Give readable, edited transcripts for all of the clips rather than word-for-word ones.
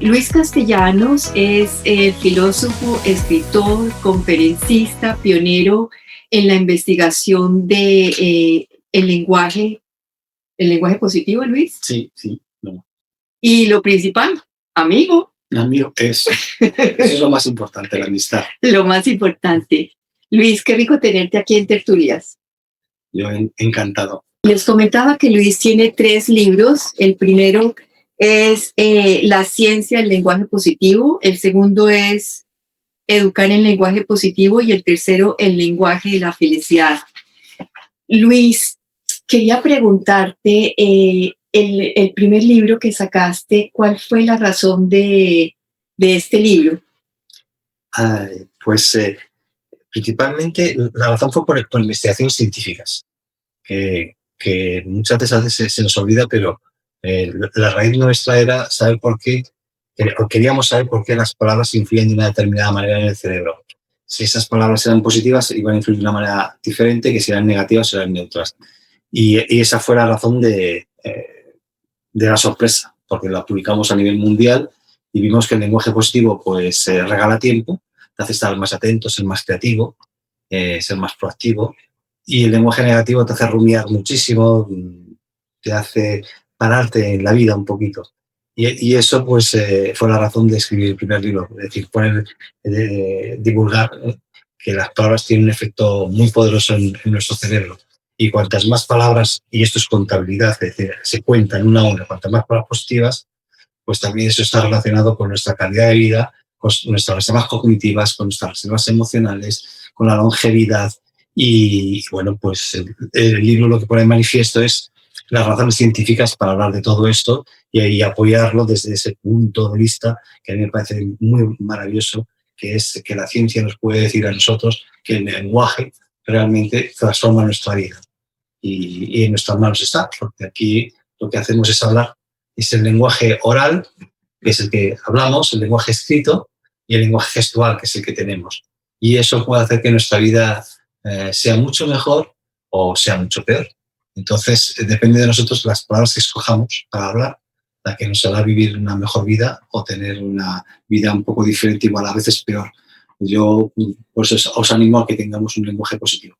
Luis Castellanos es filósofo, escritor, conferencista, pionero en la investigación de el lenguaje positivo, Luis. Sí, sí. No. Y lo principal, amigo. Amigo, eso es lo más importante, la amistad. Lo más importante. Luis, qué rico tenerte aquí en Tertulias. Yo encantado. Les comentaba que Luis tiene 3 libros. El primero es La ciencia del lenguaje positivo, el segundo es Educar en lenguaje positivo y el tercero El lenguaje de la felicidad. Luis, quería preguntarte, el primer libro que sacaste, ¿cuál fue la razón de este libro? Principalmente la razón fue por investigaciones científicas, que muchas veces se nos olvida, pero la raíz nuestra era saber por qué, o queríamos saber por qué las palabras influyen de una determinada manera en el cerebro. Si esas palabras eran positivas, iban a influir de una manera diferente, que si eran negativas, eran neutras. Y esa fue la razón de la sorpresa, porque la publicamos a nivel mundial y vimos que el lenguaje positivo pues regala tiempo, te hace estar más atento, ser más creativo, ser más proactivo, y el lenguaje negativo te hace rumiar muchísimo, te hace pararte en la vida un poquito. Y eso pues fue la razón de escribir el primer libro, es decir, divulgar que las palabras tienen un efecto muy poderoso en nuestro cerebro. Y cuantas más palabras, y esto es contabilidad, es decir, se cuenta en una hora, cuantas más palabras positivas, pues también eso está relacionado con nuestra calidad de vida, con nuestras reservas cognitivas, con nuestras reservas emocionales, con la longevidad. Y bueno, pues el libro lo que pone de manifiesto es las razones científicas para hablar de todo esto y apoyarlo desde ese punto de vista que a mí me parece muy maravilloso, que es que la ciencia nos puede decir a nosotros que el lenguaje realmente transforma nuestra vida. Y en nuestras manos está, porque aquí lo que hacemos es hablar, es el lenguaje oral, que es el que hablamos, el lenguaje escrito, y el lenguaje gestual, que es el que tenemos. Y eso puede hacer que nuestra vida sea mucho mejor o sea mucho peor. Entonces, depende de nosotros las palabras que escojamos para hablar, la que nos hará vivir una mejor vida o tener una vida un poco diferente, igual a veces peor. Yo por eso os animo a que tengamos un lenguaje positivo.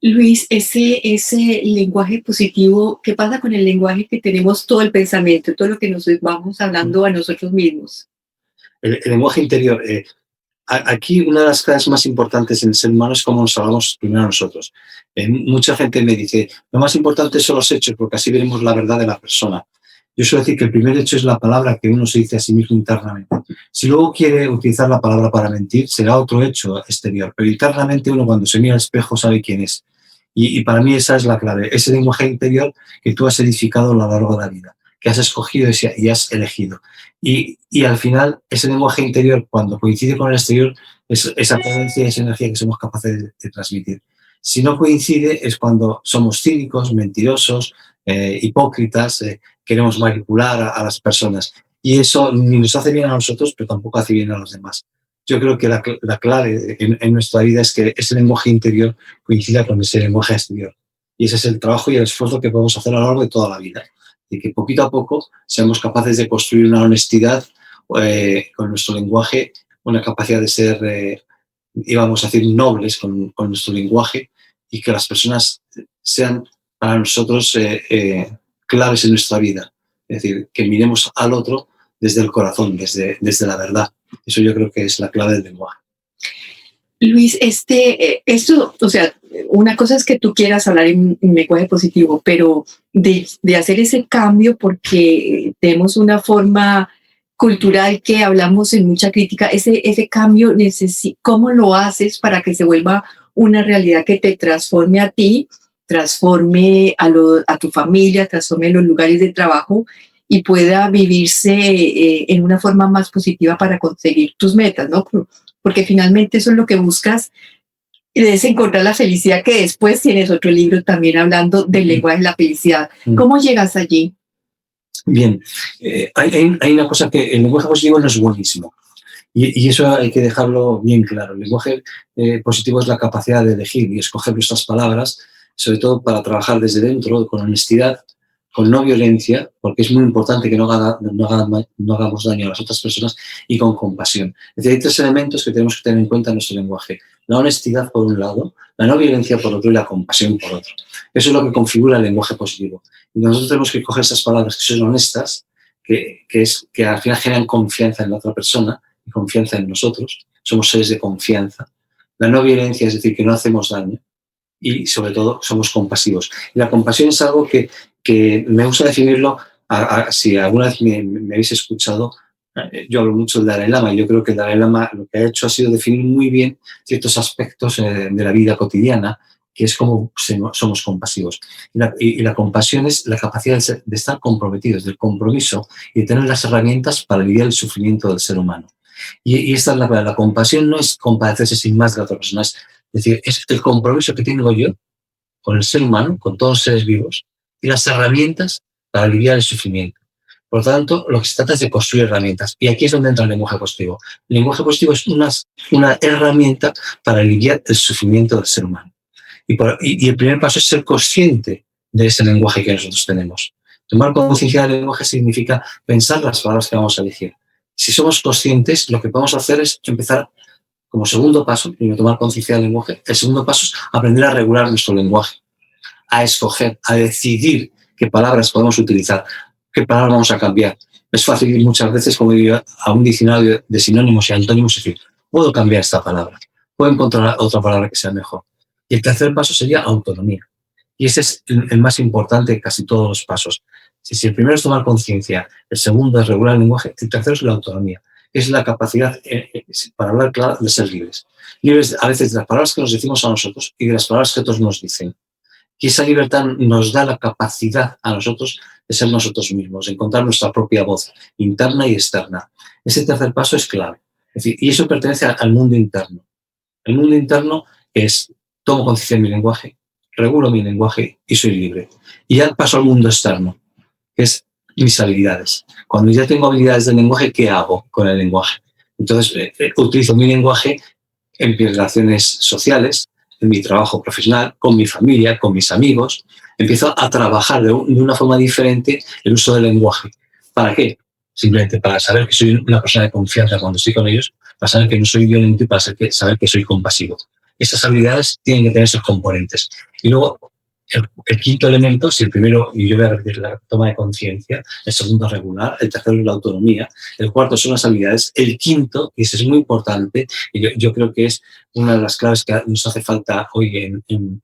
Luis, ese lenguaje positivo, ¿qué pasa con el lenguaje que tenemos todo el pensamiento, todo lo que nos vamos hablando a nosotros mismos? El lenguaje interior. Aquí una de las claves más importantes en el ser humano es cómo nos hablamos primero a nosotros. Mucha gente me dice, lo más importante son los hechos, porque así veremos la verdad de la persona. Yo suelo decir que el primer hecho es la palabra que uno se dice a sí mismo internamente. Si luego quiere utilizar la palabra para mentir, será otro hecho exterior. Pero internamente uno cuando se mira al espejo sabe quién es. Y para mí esa es la clave, ese lenguaje interior que tú has edificado a lo largo de la vida, que has escogido y has elegido. Y al final, ese lenguaje interior, cuando coincide con el exterior, es esa potencia y esa energía que somos capaces de transmitir. Si no coincide, es cuando somos cínicos, mentirosos, hipócritas, queremos manipular a las personas. Y eso ni nos hace bien a nosotros, pero tampoco hace bien a los demás. Yo creo que la clave en nuestra vida es que ese lenguaje interior coincida con ese lenguaje exterior. Y ese es el trabajo y el esfuerzo que podemos hacer a lo largo de toda la vida. Y que poquito a poco seamos capaces de construir una honestidad con nuestro lenguaje, una capacidad de ser, íbamos a decir, nobles con nuestro lenguaje y que las personas sean para nosotros claves en nuestra vida. Es decir, que miremos al otro desde el corazón, desde la verdad. Eso yo creo que es la clave del lenguaje. Luis, esto, o sea, una cosa es que tú quieras hablar en lenguaje positivo, pero de hacer ese cambio porque tenemos una forma cultural que hablamos en mucha crítica, ese cambio, ¿cómo lo haces para que se vuelva una realidad que te transforme a ti, transforme a tu familia, transforme los lugares de trabajo y pueda vivirse en una forma más positiva para conseguir tus metas, ¿no? Porque finalmente eso es lo que buscas, es encontrar la felicidad, que después tienes otro libro también hablando del lenguaje de la felicidad. ¿Cómo llegas allí? Bien, hay una cosa que el lenguaje positivo no es buenísimo. Y eso hay que dejarlo bien claro. El lenguaje positivo es la capacidad de elegir y escoger nuestras palabras, sobre todo para trabajar desde dentro, con honestidad, con no violencia, porque es muy importante que no hagamos daño a las otras personas, y con compasión. Es decir, hay 3 elementos que tenemos que tener en cuenta en nuestro lenguaje. La honestidad por un lado, la no violencia por otro y la compasión por otro. Eso es lo que configura el lenguaje positivo. Y nosotros tenemos que coger esas palabras que son honestas, que al final generan confianza en la otra persona y confianza en nosotros. Somos seres de confianza. La no violencia, es decir, que no hacemos daño. Y sobre todo somos compasivos. Y la compasión es algo que me gusta definirlo, si alguna vez me habéis escuchado, yo hablo mucho del Dalai Lama, y yo creo que el Dalai Lama lo que ha hecho ha sido definir muy bien ciertos aspectos de la vida cotidiana, que es como somos compasivos. Y la compasión es la capacidad de estar comprometidos, del compromiso y de tener las herramientas para aliviar el sufrimiento del ser humano. Y esta es la compasión, no es compadecerse sin más de la otra persona, es decir, es el compromiso que tengo yo con el ser humano, con todos los seres vivos, y las herramientas para aliviar el sufrimiento. Por lo tanto, lo que se trata es de construir herramientas. Y aquí es donde entra el lenguaje positivo. El lenguaje positivo es una herramienta para aliviar el sufrimiento del ser humano. Y el primer paso es ser consciente de ese lenguaje que nosotros tenemos. Tomar conciencia del lenguaje significa pensar las palabras que vamos a elegir. Si somos conscientes, lo que podemos hacer es empezar como segundo paso, primero tomar conciencia del lenguaje. El segundo paso es aprender a regular nuestro lenguaje, a escoger, a decidir qué palabras podemos utilizar, qué palabras vamos a cambiar. Es fácil ir muchas veces, como digo, a un diccionario de sinónimos y antónimos y decir, puedo cambiar esta palabra, puedo encontrar otra palabra que sea mejor. Y el tercer paso sería autonomía. Y ese es el más importante de casi todos los pasos. Si el primero es tomar conciencia, el segundo es regular el lenguaje, el tercero es la autonomía. Es la capacidad, para hablar claro, de ser libres. Libres a veces de las palabras que nos decimos a nosotros y de las palabras que otros nos dicen. Y esa libertad nos da la capacidad a nosotros de ser nosotros mismos, de encontrar nuestra propia voz, interna y externa. Ese tercer paso es clave. Es decir, y eso pertenece al mundo interno. El mundo interno es, tomo conciencia de mi lenguaje, regulo mi lenguaje y soy libre. Y ya paso al mundo externo, que es mis habilidades. Cuando ya tengo habilidades del lenguaje, ¿qué hago con el lenguaje? Entonces, utilizo mi lenguaje en mis relaciones sociales, en mi trabajo profesional, con mi familia, con mis amigos. Empiezo a trabajar de una forma diferente el uso del lenguaje. ¿Para qué? Simplemente para saber que soy una persona de confianza cuando estoy con ellos, para saber que no soy violento y para saber que soy compasivo. Esas habilidades tienen que tener esos componentes. Y luego, el quinto elemento, si el primero, y yo voy a repetir, la toma de conciencia, el segundo regular, el tercero es la autonomía, el cuarto son las habilidades, el quinto, y ese es muy importante, y yo creo que es una de las claves que nos hace falta hoy en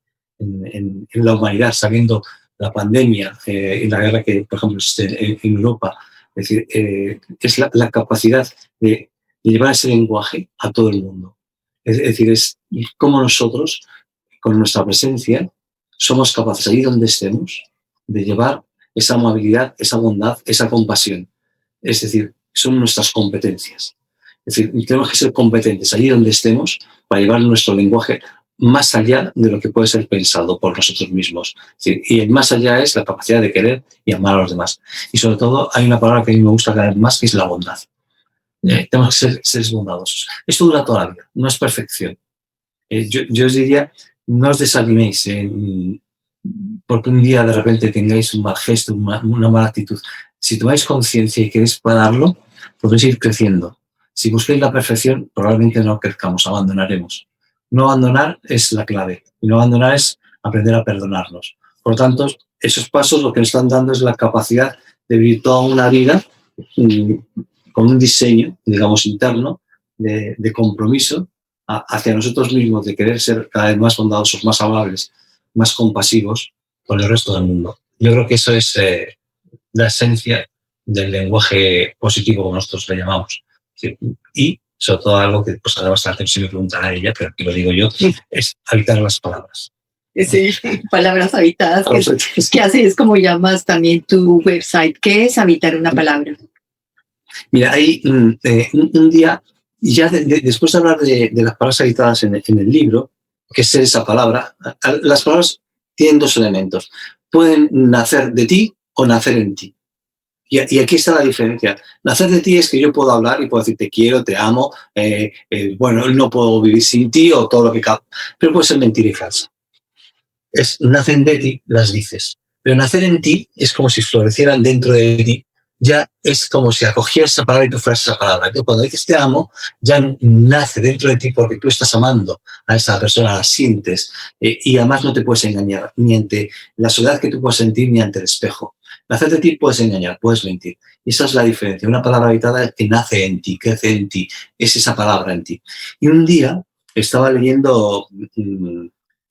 la humanidad, sabiendo la pandemia y la guerra que, por ejemplo, existe en Europa. Es decir, es la capacidad de llevar ese lenguaje a todo el mundo. Es decir, es cómo nosotros, con nuestra presencia, somos capaces, allí donde estemos, de llevar esa amabilidad, esa bondad, esa compasión. Es decir, son nuestras competencias. Es decir, tenemos que ser competentes allí donde estemos para llevar nuestro lenguaje más allá de lo que puede ser pensado por nosotros mismos. Es decir, y el más allá es la capacidad de querer y amar a los demás. Y sobre todo hay una palabra que a mí me gusta cada vez más, que es la bondad. Tenemos que ser seres bondadosos. Esto dura toda la vida, no es perfección. Yo os diría, no os desaniméis porque un día de repente tengáis un mal gesto, una mala actitud. Si tomáis conciencia y queréis pararlo, podéis ir creciendo. Si busquéis la perfección, probablemente no crezcamos, abandonaremos. No abandonar es la clave. Y no abandonar es aprender a perdonarnos. Por lo tanto, esos pasos lo que nos están dando es la capacidad de vivir toda una vida con un diseño, digamos, interno, de compromiso hacia nosotros mismos, de querer ser cada vez más bondadosos, más amables, más compasivos con el resto del mundo. Yo creo que eso es la esencia del lenguaje positivo, como nosotros le llamamos. ¿Sí? Y sobre todo algo que pues, además la atención me preguntará a ella, pero aquí lo digo yo, es habitar las palabras. Sí, palabras habitadas, que así es como llamas también tu website. ¿Qué es habitar una palabra? Mira, hay un día, ya después de hablar de las palabras habitadas en el libro, que es esa palabra, las palabras tienen dos elementos. Pueden nacer de ti o nacer en ti. Y aquí está la diferencia. Nacer de ti es que yo puedo hablar y puedo decir te quiero, te amo, bueno, no puedo vivir sin ti o todo lo que cabe. Pero puede ser mentira y falsa. Nacen de ti, las dices. Pero nacer en ti es como si florecieran dentro de ti. Ya es como si acogieras esa palabra y tú fueras esa palabra. Que cuando dices te amo, ya nace dentro de ti porque tú estás amando a esa persona, la sientes. Y además no te puedes engañar ni ante la soledad que tú puedes sentir ni ante el espejo. Nacer de ti puedes engañar, puedes mentir. Y esa es la diferencia. Una palabra habitada que nace en ti, crece en ti. Es esa palabra en ti. Y un día estaba leyendo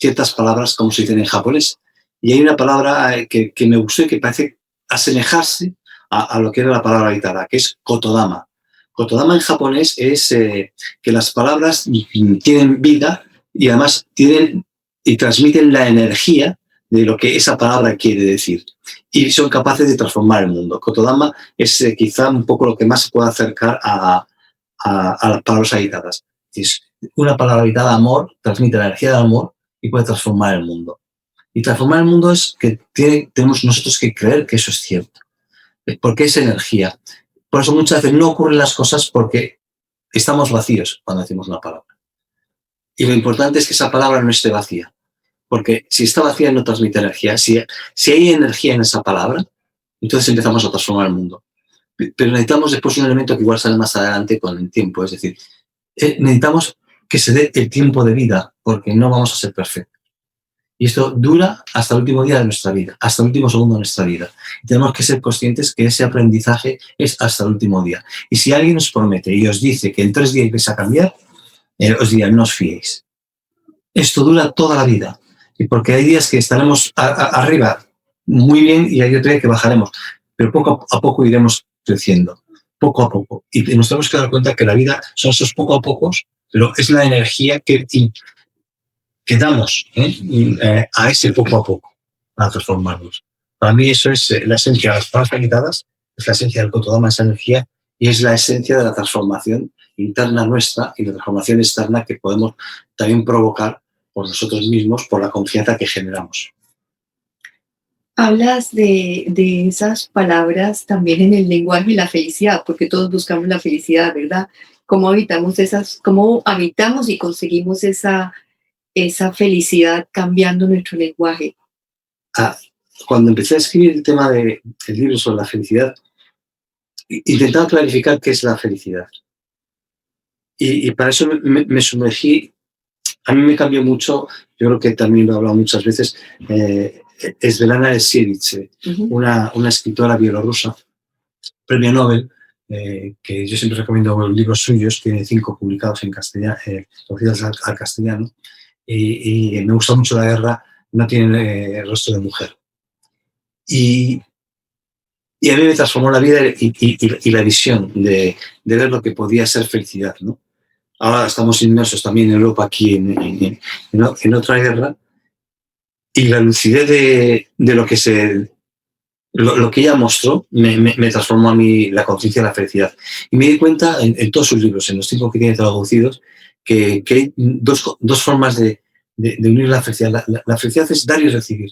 ciertas palabras, como se dicen en japonés, y hay una palabra que me gustó y que parece asemejarse a lo que era la palabra habitada, que es kotodama. Kotodama en japonés es que las palabras tienen vida y además tienen y transmiten la energía de lo que esa palabra quiere decir. Y son capaces de transformar el mundo. Kotodama es quizá un poco lo que más se puede acercar a las palabras habitadas. Es una palabra habitada, amor, transmite la energía del amor y puede transformar el mundo. Y transformar el mundo es que tenemos nosotros que creer que eso es cierto. Porque es energía. Por eso muchas veces no ocurren las cosas porque estamos vacíos cuando decimos una palabra. Y lo importante es que esa palabra no esté vacía. Porque si está vacía no transmite energía. Si hay energía en esa palabra, entonces empezamos a transformar el mundo. Pero necesitamos después un elemento que igual sale más adelante con el tiempo. Es decir, necesitamos que se dé el tiempo de vida porque no vamos a ser perfectos. Y esto dura hasta el último día de nuestra vida, hasta el último segundo de nuestra vida. Y tenemos que ser conscientes que ese aprendizaje es hasta el último día. Y si alguien os promete y os dice que en 3 días vais a cambiar, os diría, no os fiéis. Esto dura toda la vida. Y porque hay días que estaremos arriba muy bien y hay otro día que bajaremos. Pero poco a poco iremos creciendo. Poco a poco. Y nos tenemos que dar cuenta que la vida son esos poco a pocos, pero es la energía que damos a ese poco a poco, a transformarnos. Para mí eso es la esencia de las palabras habitadas, es la esencia del Kotodama, esa energía, y es la esencia de la transformación interna nuestra y la transformación externa que podemos también provocar por nosotros mismos, por la confianza que generamos. Hablas de esas palabras también en el lenguaje de la felicidad, porque todos buscamos la felicidad, ¿verdad? ¿Cómo habitamos y conseguimos esa felicidad cambiando nuestro lenguaje? Cuando empecé a escribir el tema del libro sobre la felicidad, intentaba clarificar qué es la felicidad. Y para eso me sumergí. A mí me cambió mucho, yo creo que también lo he hablado muchas veces, Svetlana Alexievich, una escritora bielorrusa, premio Nobel, que yo siempre recomiendo los libros suyos, tiene 5 publicados en castellano, traducidos al castellano, y me gusta mucho la guerra, no tiene rostro de mujer. Y a mí me transformó la vida y la visión de ver lo que podía ser felicidad, ¿no? Ahora estamos inmersos también en Europa, aquí en otra guerra, y la lucidez de lo que ella mostró me transformó a mí la conciencia de la felicidad. Y me di cuenta en todos sus libros, en los 5 que tiene traducidos, que hay dos formas de unir la felicidad. La felicidad es dar y recibir.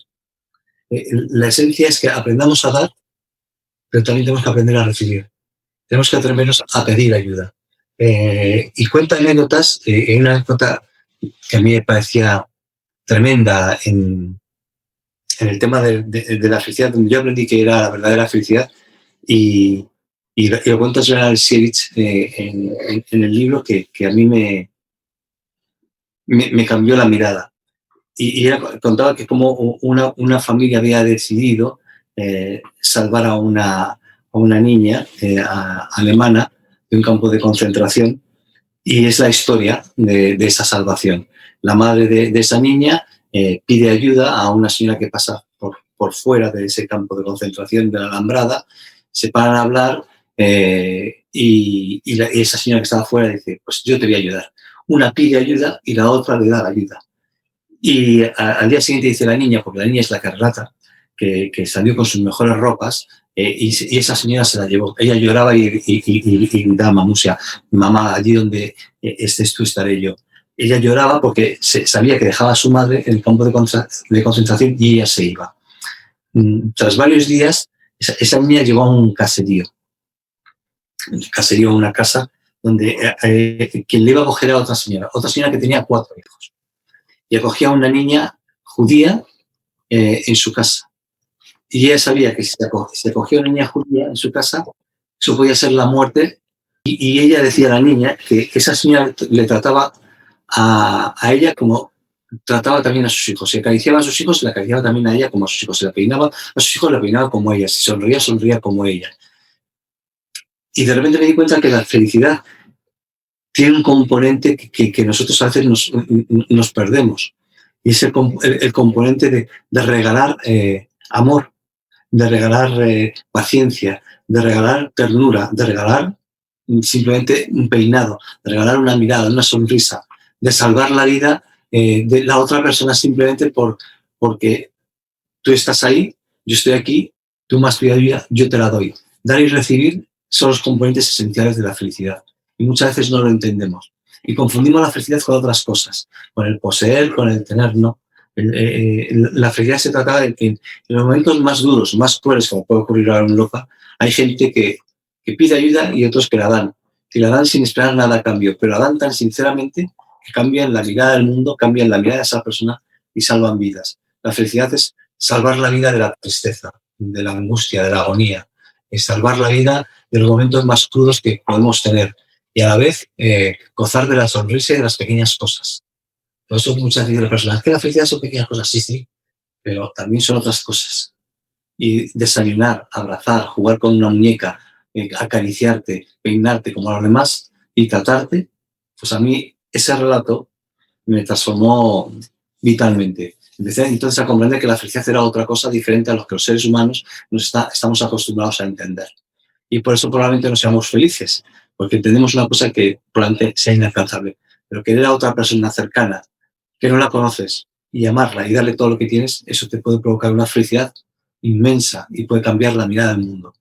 La esencia es que aprendamos a dar, pero también tenemos que aprender a recibir. Tenemos que atrevernos a pedir ayuda. Y cuenta anécdotas, una anécdota que a mí me parecía tremenda en el tema de la felicidad, donde yo aprendí que era la verdadera felicidad, y lo cuenta Svetlana Alexievich en el libro que a mí me cambió la mirada. Y ella contaba que como una familia había decidido salvar a una niña alemana de un campo de concentración, y es la historia de esa salvación. La madre de esa niña pide ayuda a una señora que pasa por fuera de ese campo de concentración de la alambrada, se paran a hablar y esa señora que estaba fuera dice, pues yo te voy a ayudar. Una pide ayuda y la otra le da la ayuda. Y al día siguiente dice la niña, porque la niña es la que relata, que salió con sus mejores ropas y esa señora se la llevó. Ella lloraba y gritaba, Mamusia, mamá, allí donde estés tú estaré yo. Ella lloraba porque sabía que dejaba a su madre en el campo de concentración y ella se iba. Tras varios días, esa niña llegó a un caserío, una casa, donde quien le iba a acoger a otra señora que tenía 4 hijos. Y acogía a una niña judía en su casa. Y ella sabía que si se acogía a una niña judía en su casa, eso podía ser la muerte. Y ella decía a la niña que esa señora le trataba a ella como trataba también a sus hijos. Si acariciaba a sus hijos, le acariciaba también a ella como a sus hijos. Si la peinaba a sus hijos, la peinaba como ella. Si sonreía, sonría como ella. Y de repente me di cuenta que la felicidad tiene un componente que nosotros a veces nos perdemos. Y es el componente de regalar amor, de regalar paciencia, de regalar ternura, de regalar simplemente un peinado, de regalar una mirada, una sonrisa, de salvar la vida de la otra persona simplemente porque tú estás ahí, yo estoy aquí, tú más vida, yo te la doy. Dar y recibir son los componentes esenciales de la felicidad y muchas veces no lo entendemos. Y confundimos la felicidad con otras cosas, con el poseer, con el tener, no. La felicidad se trata de que en los momentos más duros, más crueles, como puede ocurrir ahora en Europa, hay gente que pide ayuda y otros que la dan. Y la dan sin esperar nada a cambio, pero la dan tan sinceramente que cambian la mirada del mundo, cambian la mirada de esa persona y salvan vidas. La felicidad es salvar la vida de la tristeza, de la angustia, de la agonía, es salvar la vida de los momentos más crudos que podemos tener y a la vez gozar de la sonrisa y de las pequeñas cosas. Por eso muchas veces las personas, que la felicidad son pequeñas cosas, sí, sí, pero también son otras cosas. Y desayunar, abrazar, jugar con una muñeca, acariciarte, peinarte como a los demás y tratarte, pues a mí ese relato me transformó vitalmente. Empecé entonces a comprender que la felicidad era otra cosa diferente a lo que los seres humanos estamos acostumbrados a entender. Y por eso probablemente no seamos felices, porque entendemos una cosa que probablemente sea inalcanzable. Pero querer a otra persona cercana, que no la conoces, y amarla y darle todo lo que tienes, eso te puede provocar una felicidad inmensa y puede cambiar la mirada del mundo.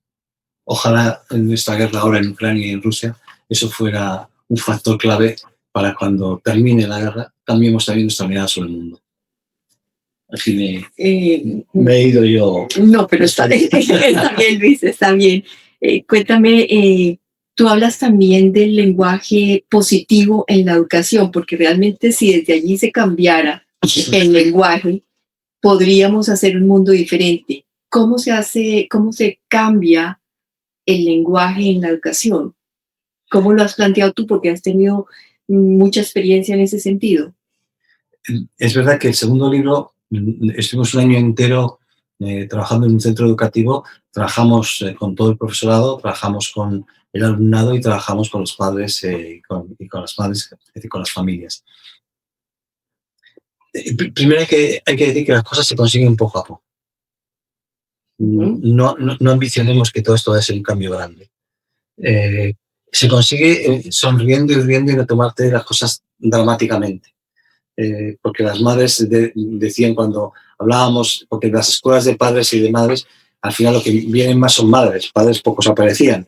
Ojalá en esta guerra ahora en Ucrania y en Rusia eso fuera un factor clave para cuando termine la guerra cambiemos también nuestra mirada sobre el mundo. Así me he ido yo. No, pero está bien, está bien, Luis, está bien. Cuéntame, tú hablas también del lenguaje positivo en la educación, porque realmente si desde allí se cambiara el lenguaje, podríamos hacer un mundo diferente. ¿Cómo se hace, cómo se cambia el lenguaje en la educación? ¿Cómo lo has planteado tú? Porque has tenido mucha experiencia en ese sentido. Es verdad que el segundo libro, estuvimos un año entero trabajando en un centro educativo, trabajamos con todo el profesorado, trabajamos con el alumnado y trabajamos con los padres y con las madres, es decir, con las familias. Primero hay que decir que las cosas se consiguen poco a poco. No ambicionemos que todo esto va a ser un cambio grande. Se consigue sonriendo y riendo y no tomarte las cosas dramáticamente. Porque las madres decían cuando hablábamos, porque las escuelas de padres y de madres, al final lo que vienen más son madres, padres pocos aparecían.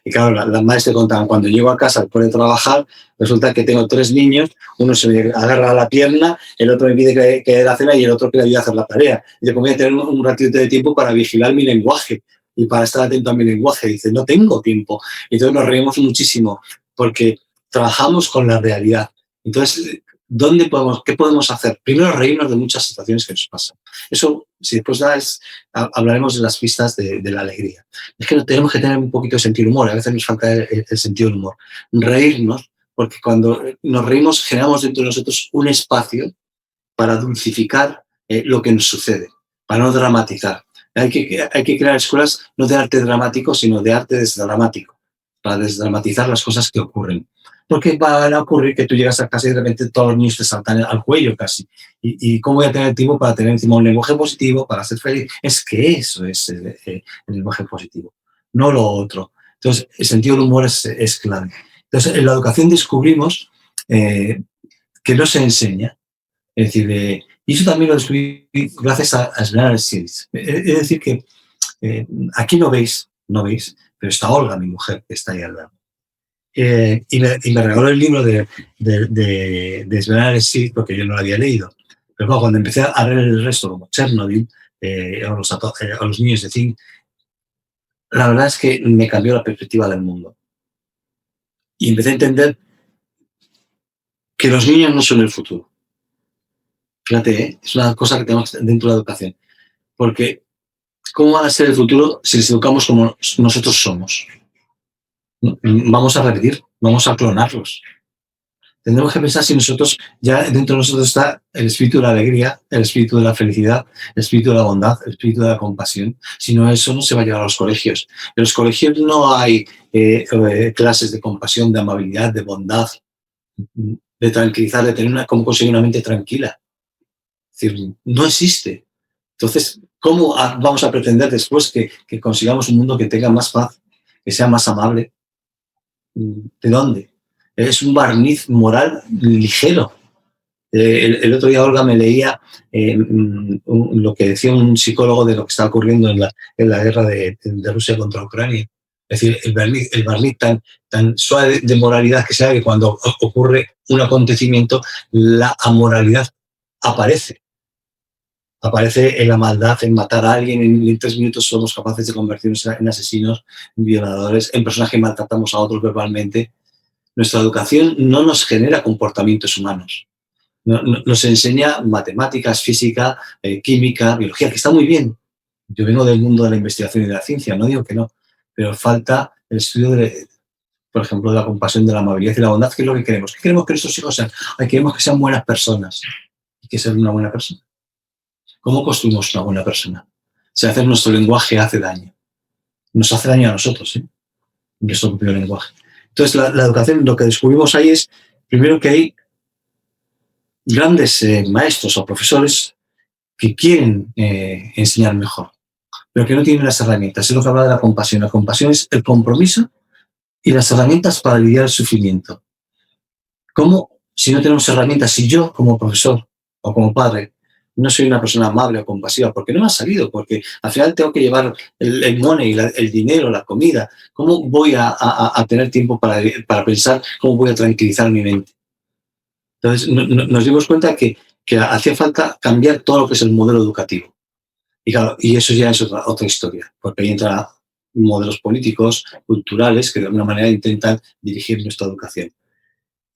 Y claro, las madres te contaban, cuando llego a casa después de trabajar, resulta que tengo 3 niños, uno se me agarra a la pierna, el otro me pide que dé la cena y el otro que le ayude a hacer la tarea. Y yo voy a tener un ratito de tiempo para vigilar mi lenguaje y para estar atento a mi lenguaje. Dice, no tengo tiempo. Y entonces nos reímos muchísimo porque trabajamos con la realidad. Entonces, ¿qué podemos hacer? Primero, reírnos de muchas situaciones que nos pasan. Eso, si después hablaremos de las pistas de la alegría. Es que tenemos que tener un poquito de sentido del humor. A veces nos falta el sentido del humor. Reírnos, porque cuando nos reímos generamos dentro de nosotros un espacio para dulcificar lo que nos sucede, para no dramatizar. Hay que crear escuelas no de arte dramático, sino de arte desdramático, para desdramatizar las cosas que ocurren. Porque va a ocurrir que tú llegas a casa y de repente todos los niños te saltan al cuello casi. ¿Y cómo voy a tener tiempo para tener encima un lenguaje positivo, para ser feliz? Es que eso es el lenguaje positivo, no lo otro. Entonces, el sentido del humor es clave. Entonces, en la educación descubrimos que no se enseña. Es decir, y eso también lo descubrí gracias a Esmeralda Series. Es decir, que aquí no veis, pero está Olga, mi mujer, que está ahí al lado. Y me regaló el libro de Esmeralda Series porque yo no lo había leído. Pero claro, cuando empecé a leer el resto, como Chernobyl, a los niños de Zinc, la verdad es que me cambió la perspectiva del mundo. Y empecé a entender que los niños no son el futuro. Fíjate, es una cosa que tenemos dentro de la educación. Porque ¿Cómo va a ser el futuro si les educamos como nosotros somos? ¿No? Vamos a repetir, vamos a clonarlos. Tendremos que pensar si nosotros, ya dentro de nosotros está el espíritu de la alegría, el espíritu de la felicidad, el espíritu de la bondad, el espíritu de la compasión. Si no, eso no se va a llevar a los colegios. En los colegios no hay clases de compasión, de amabilidad, de bondad, de tranquilizar, de tener cómo conseguir una mente tranquila. Es decir, no existe. Entonces, ¿cómo vamos a pretender después que consigamos un mundo que tenga más paz, que sea más amable? ¿De dónde? Es un barniz moral ligero. El otro día Olga me leía lo que decía un psicólogo de lo que está ocurriendo en la guerra de Rusia contra Ucrania. Es decir, el barniz tan suave de moralidad que sea que cuando ocurre un acontecimiento, la amoralidad aparece. Aparece en la maldad, en matar a alguien, en 3 minutos somos capaces de convertirnos en asesinos, en violadores, en personas que maltratamos a otros verbalmente. Nuestra educación no nos genera comportamientos humanos. Nos enseña matemáticas, física, química, biología, que está muy bien. Yo vengo del mundo de la investigación y de la ciencia, no digo que no, pero falta el estudio, por ejemplo, de la compasión, de la amabilidad y la bondad, que es lo que queremos. ¿Qué queremos que nuestros hijos sean? Queremos que sean buenas personas. ¿Y qué es ser una buena persona? ¿Cómo construimos una buena persona? Si hacer nuestro lenguaje hace daño. Nos hace daño a nosotros, nuestro propio lenguaje. Entonces, la educación, lo que descubrimos ahí es, primero, que hay grandes maestros o profesores que quieren enseñar mejor, pero que no tienen las herramientas. Es lo que habla de la compasión. La compasión es el compromiso y las herramientas para aliviar el sufrimiento. ¿Cómo, si no tenemos herramientas, si yo como profesor o como padre no soy una persona amable o compasiva, porque no me ha salido, porque al final tengo que llevar el money, el dinero, la comida? ¿Cómo voy a tener tiempo para pensar cómo voy a tranquilizar mi mente? Entonces nos dimos cuenta que hacía falta cambiar todo lo que es el modelo educativo. Y claro, y eso ya es otra historia, porque ahí entran modelos políticos, culturales, que de alguna manera intentan dirigir nuestra educación.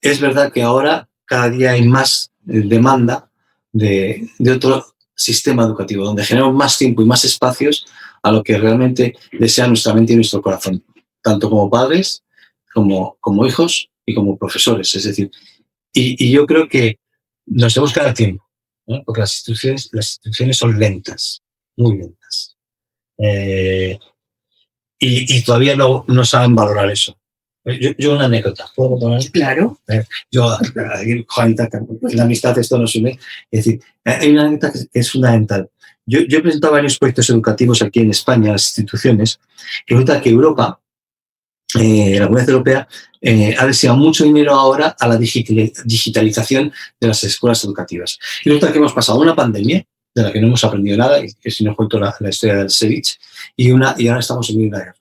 Es verdad que ahora cada día hay más demanda de otro sistema educativo, donde generamos más tiempo y más espacios a lo que realmente desea nuestra mente y nuestro corazón, tanto como padres, como hijos y como profesores. Es decir, y yo creo que nos tenemos que dar tiempo, ¿no? Porque las instituciones son lentas, muy lentas. Y todavía no saben valorar eso. Yo una anécdota, ¿puedo contar? Claro. Yo, Juanita, la amistad esto nos une. Es decir, hay una anécdota que es fundamental. Yo he presentado varios proyectos educativos aquí en España, las instituciones, y resulta que Europa, la Comunidad Europea, ha destinado mucho dinero ahora a la digitalización de las escuelas educativas. Y resulta que hemos pasado una pandemia de la que no hemos aprendido nada, y que si no cuento la historia del Sevich, y ahora estamos en una guerra.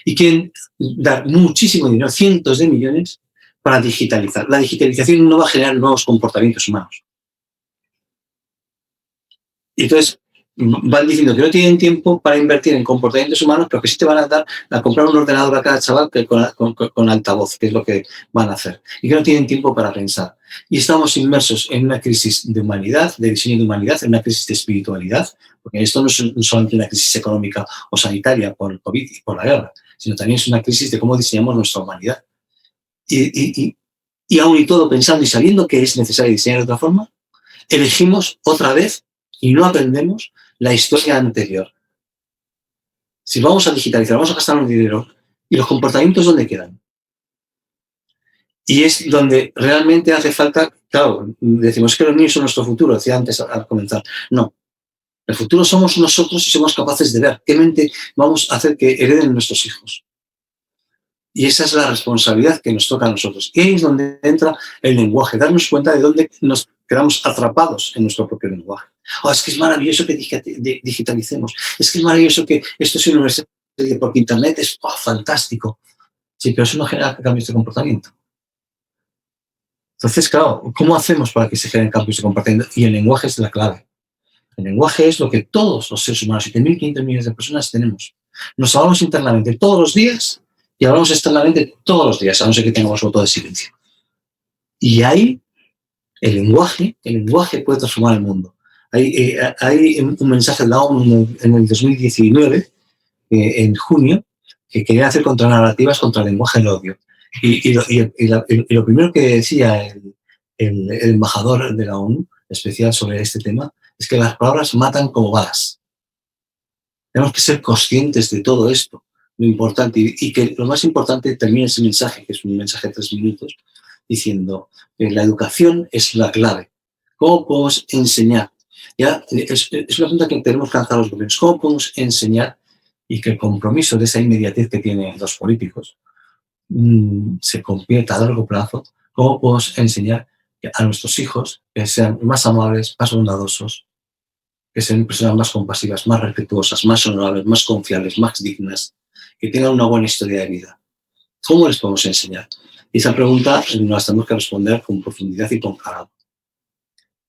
Y quieren dar muchísimo dinero, cientos de millones, para digitalizar. La digitalización no va a generar nuevos comportamientos humanos. Y entonces van diciendo que no tienen tiempo para invertir en comportamientos humanos, pero que sí te van a dar a comprar un ordenador a cada chaval con altavoz, que es lo que van a hacer. Y que no tienen tiempo para pensar. Y estamos inmersos en una crisis de humanidad, de diseño de humanidad, en una crisis de espiritualidad, porque esto no es solamente una crisis económica o sanitaria por el COVID y por la guerra, sino también es una crisis de cómo diseñamos nuestra humanidad. Y aún y todo pensando y sabiendo que es necesario diseñar de otra forma, elegimos otra vez y no aprendemos la historia anterior. Si vamos a digitalizar, vamos a gastar un dinero, ¿y los comportamientos dónde quedan? Y es donde realmente hace falta, claro, decimos que los niños son nuestro futuro, decía antes al comenzar. No, el futuro somos nosotros si somos capaces de ver qué mente vamos a hacer que hereden nuestros hijos. Y esa es la responsabilidad que nos toca a nosotros. Y ahí es donde entra el lenguaje, darnos cuenta de dónde nos quedamos atrapados en nuestro propio lenguaje. Es que es maravilloso que digitalicemos, es que es maravilloso que esto sea universal, porque Internet es fantástico. Sí, pero eso no genera cambios de comportamiento. Entonces, claro, ¿cómo hacemos para que se generen cambios de comportamiento? Y el lenguaje es la clave. El lenguaje es lo que todos los seres humanos, 7.500 millones de personas, tenemos. Nos hablamos internamente todos los días y hablamos externamente todos los días, a no ser que tengamos voto de silencio. Y ahí el lenguaje puede transformar el mundo. Hay un mensaje de la ONU en el 2019, en junio, que quería hacer contranarrativas contra el lenguaje del odio. Y lo primero que decía el embajador de la ONU, especial sobre este tema, es que las palabras matan como balas. Tenemos que ser conscientes de todo esto, lo importante, y que lo más importante termina ese mensaje, que es un mensaje de 3 minutos, diciendo que la educación es la clave. ¿Cómo podemos enseñar? Ya es una pregunta que tenemos que lanzar a los gobiernos. ¿Cómo podemos enseñar y que el compromiso de esa inmediatez que tienen los políticos se convierta a largo plazo? ¿Cómo podemos enseñar a nuestros hijos que sean más amables, más bondadosos, que sean personas más compasivas, más respetuosas, más honorables, más confiables, más dignas, que tengan una buena historia de vida? ¿Cómo les podemos enseñar? Y esa pregunta nos tenemos que responder con profundidad y con calado.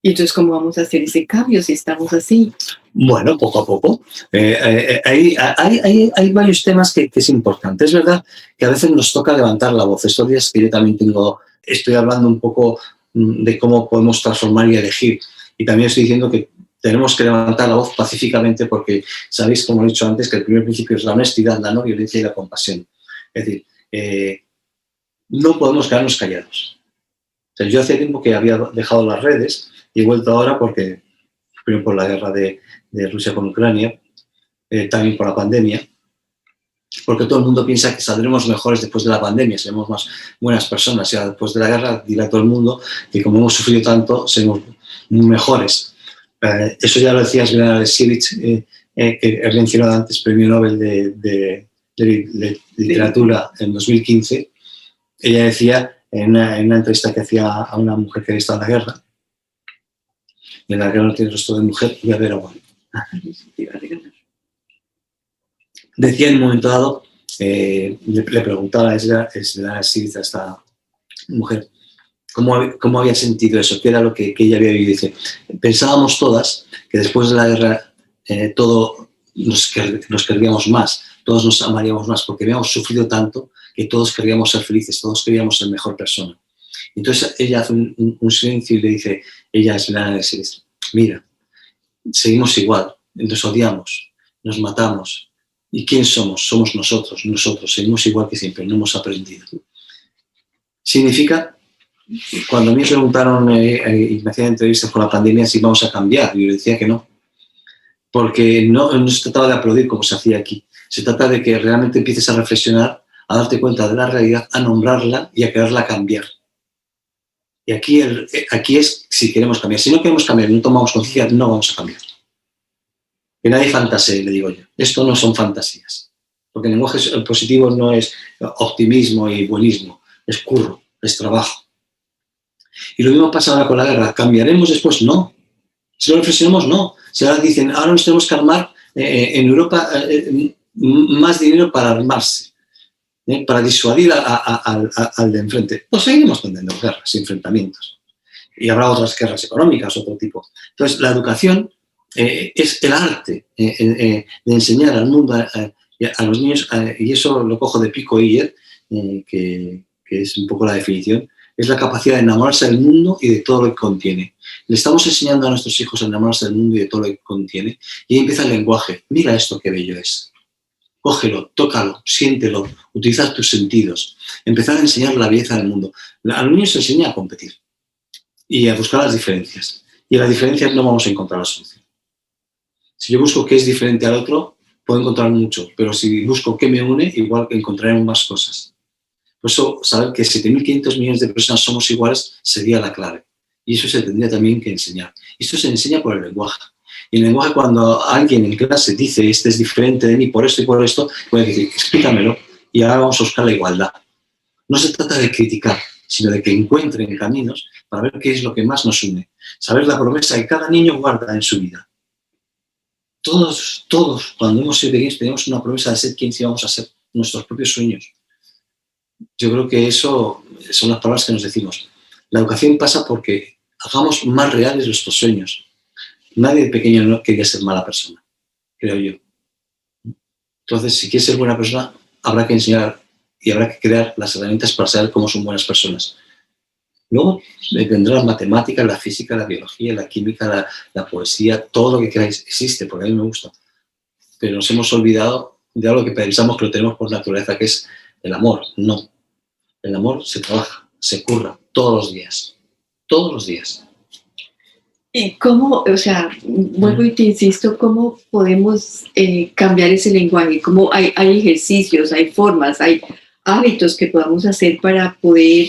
Y entonces, ¿cómo vamos a hacer ese cambio si estamos así? Bueno, poco a poco. Hay varios temas que es importante. Es verdad que a veces nos toca levantar la voz. Estos días que yo también estoy hablando un poco de cómo podemos transformar y elegir. Y también estoy diciendo que tenemos que levantar la voz pacíficamente porque sabéis, como he dicho antes, que el primer principio es la honestidad, la no violencia y la compasión. Es decir, no podemos quedarnos callados. O sea, yo hace tiempo que había dejado las redes y he vuelto ahora porque, primero por la guerra de Rusia con Ucrania, también por la pandemia, porque todo el mundo piensa que saldremos mejores después de la pandemia, seremos más buenas personas. Ya después de la guerra dirá todo el mundo que como hemos sufrido tanto, seremos mejores. Eso ya lo decía Svenja Alexievich, que he mencionado antes, premio Nobel de literatura en 2015. Ella decía en una entrevista que hacía a una mujer que había estado en la guerra, y en la guerra no tiene rostro de mujer, voy a ver agua. Decía en un momento dado, le preguntaba a esta mujer cómo había sentido eso, qué era lo que ella había vivido. Dice, pensábamos todas que después de la guerra todos nos querríamos más, todos nos amaríamos más, porque habíamos sufrido tanto que todos queríamos ser felices, todos queríamos ser mejor persona. Entonces ella hace un silencio y le dice, ella es la mira, seguimos igual, nos odiamos, nos matamos. ¿Y quién somos? Somos nosotros, seguimos igual que siempre, no hemos aprendido. Significa, cuando a mí me preguntaron y me hacían entrevistas con la pandemia si vamos a cambiar, yo decía que no, porque no se trataba de aplaudir como se hacía aquí, se trata de que realmente empieces a reflexionar, a darte cuenta de la realidad, a nombrarla y a quererla cambiar. Y aquí es si queremos cambiar. Si no queremos cambiar, no tomamos conciencia, no vamos a cambiar. Que nadie fantasee, le digo yo. Esto no son fantasías. Porque el lenguaje positivo no es optimismo y buenismo, es curro, es trabajo. Y lo mismo pasa ahora con la guerra. ¿Cambiaremos después? No. Si lo reflexionamos, no. Si ahora dicen, ahora nos tenemos que armar en Europa más dinero para armarse, para disuadir al de enfrente. Pues seguiremos teniendo guerras y enfrentamientos. Y habrá otras guerras económicas, otro tipo. Entonces, la educación es el arte de enseñar al mundo, a los niños, y eso lo cojo de Pico Iyer, que es un poco la definición, es la capacidad de enamorarse del mundo y de todo lo que contiene. Le estamos enseñando a nuestros hijos a enamorarse del mundo y de todo lo que contiene, y ahí empieza el lenguaje. Mira esto qué bello es. Cógelo, tócalo, siéntelo, utiliza tus sentidos. Empezar a enseñar la belleza del mundo. A los niños se enseña a competir y a buscar las diferencias. Y en las diferencias no vamos a encontrar la solución. Si yo busco qué es diferente al otro, puedo encontrar mucho, pero si busco qué me une, igual encontraremos más cosas. Por eso, saber que 7.500 millones de personas somos iguales sería la clave. Y eso se tendría también que enseñar. Esto se enseña por el lenguaje. Y el lenguaje, cuando alguien en clase dice, este es diferente de mí por esto y por esto, puede decir, explícamelo, y ahora vamos a buscar la igualdad. No se trata de criticar, sino de que encuentren caminos para ver qué es lo que más nos une. Saber la promesa que cada niño guarda en su vida. Todos, cuando hemos sido pequeños, tenemos una promesa de ser quienes íbamos a ser, nuestros propios sueños. Yo creo que eso son las palabras que nos decimos. La educación pasa porque hagamos más reales nuestros sueños. Nadie de pequeño no quería ser mala persona, creo yo. Entonces, si quieres ser buena persona, habrá que enseñar y habrá que crear las herramientas para saber cómo son buenas personas. Luego vendrán las matemáticas, la física, la biología, la química, la poesía, todo lo que queráis existe, porque a mí me gusta. Pero nos hemos olvidado de algo que pensamos que lo tenemos por naturaleza, que es el amor. No. El amor se trabaja, se curra todos los días. Todos los días. ¿Y cómo, o sea, vuelvo y te insisto, cómo podemos cambiar ese lenguaje? ¿Cómo hay ejercicios, hay formas, hay hábitos que podamos hacer para poder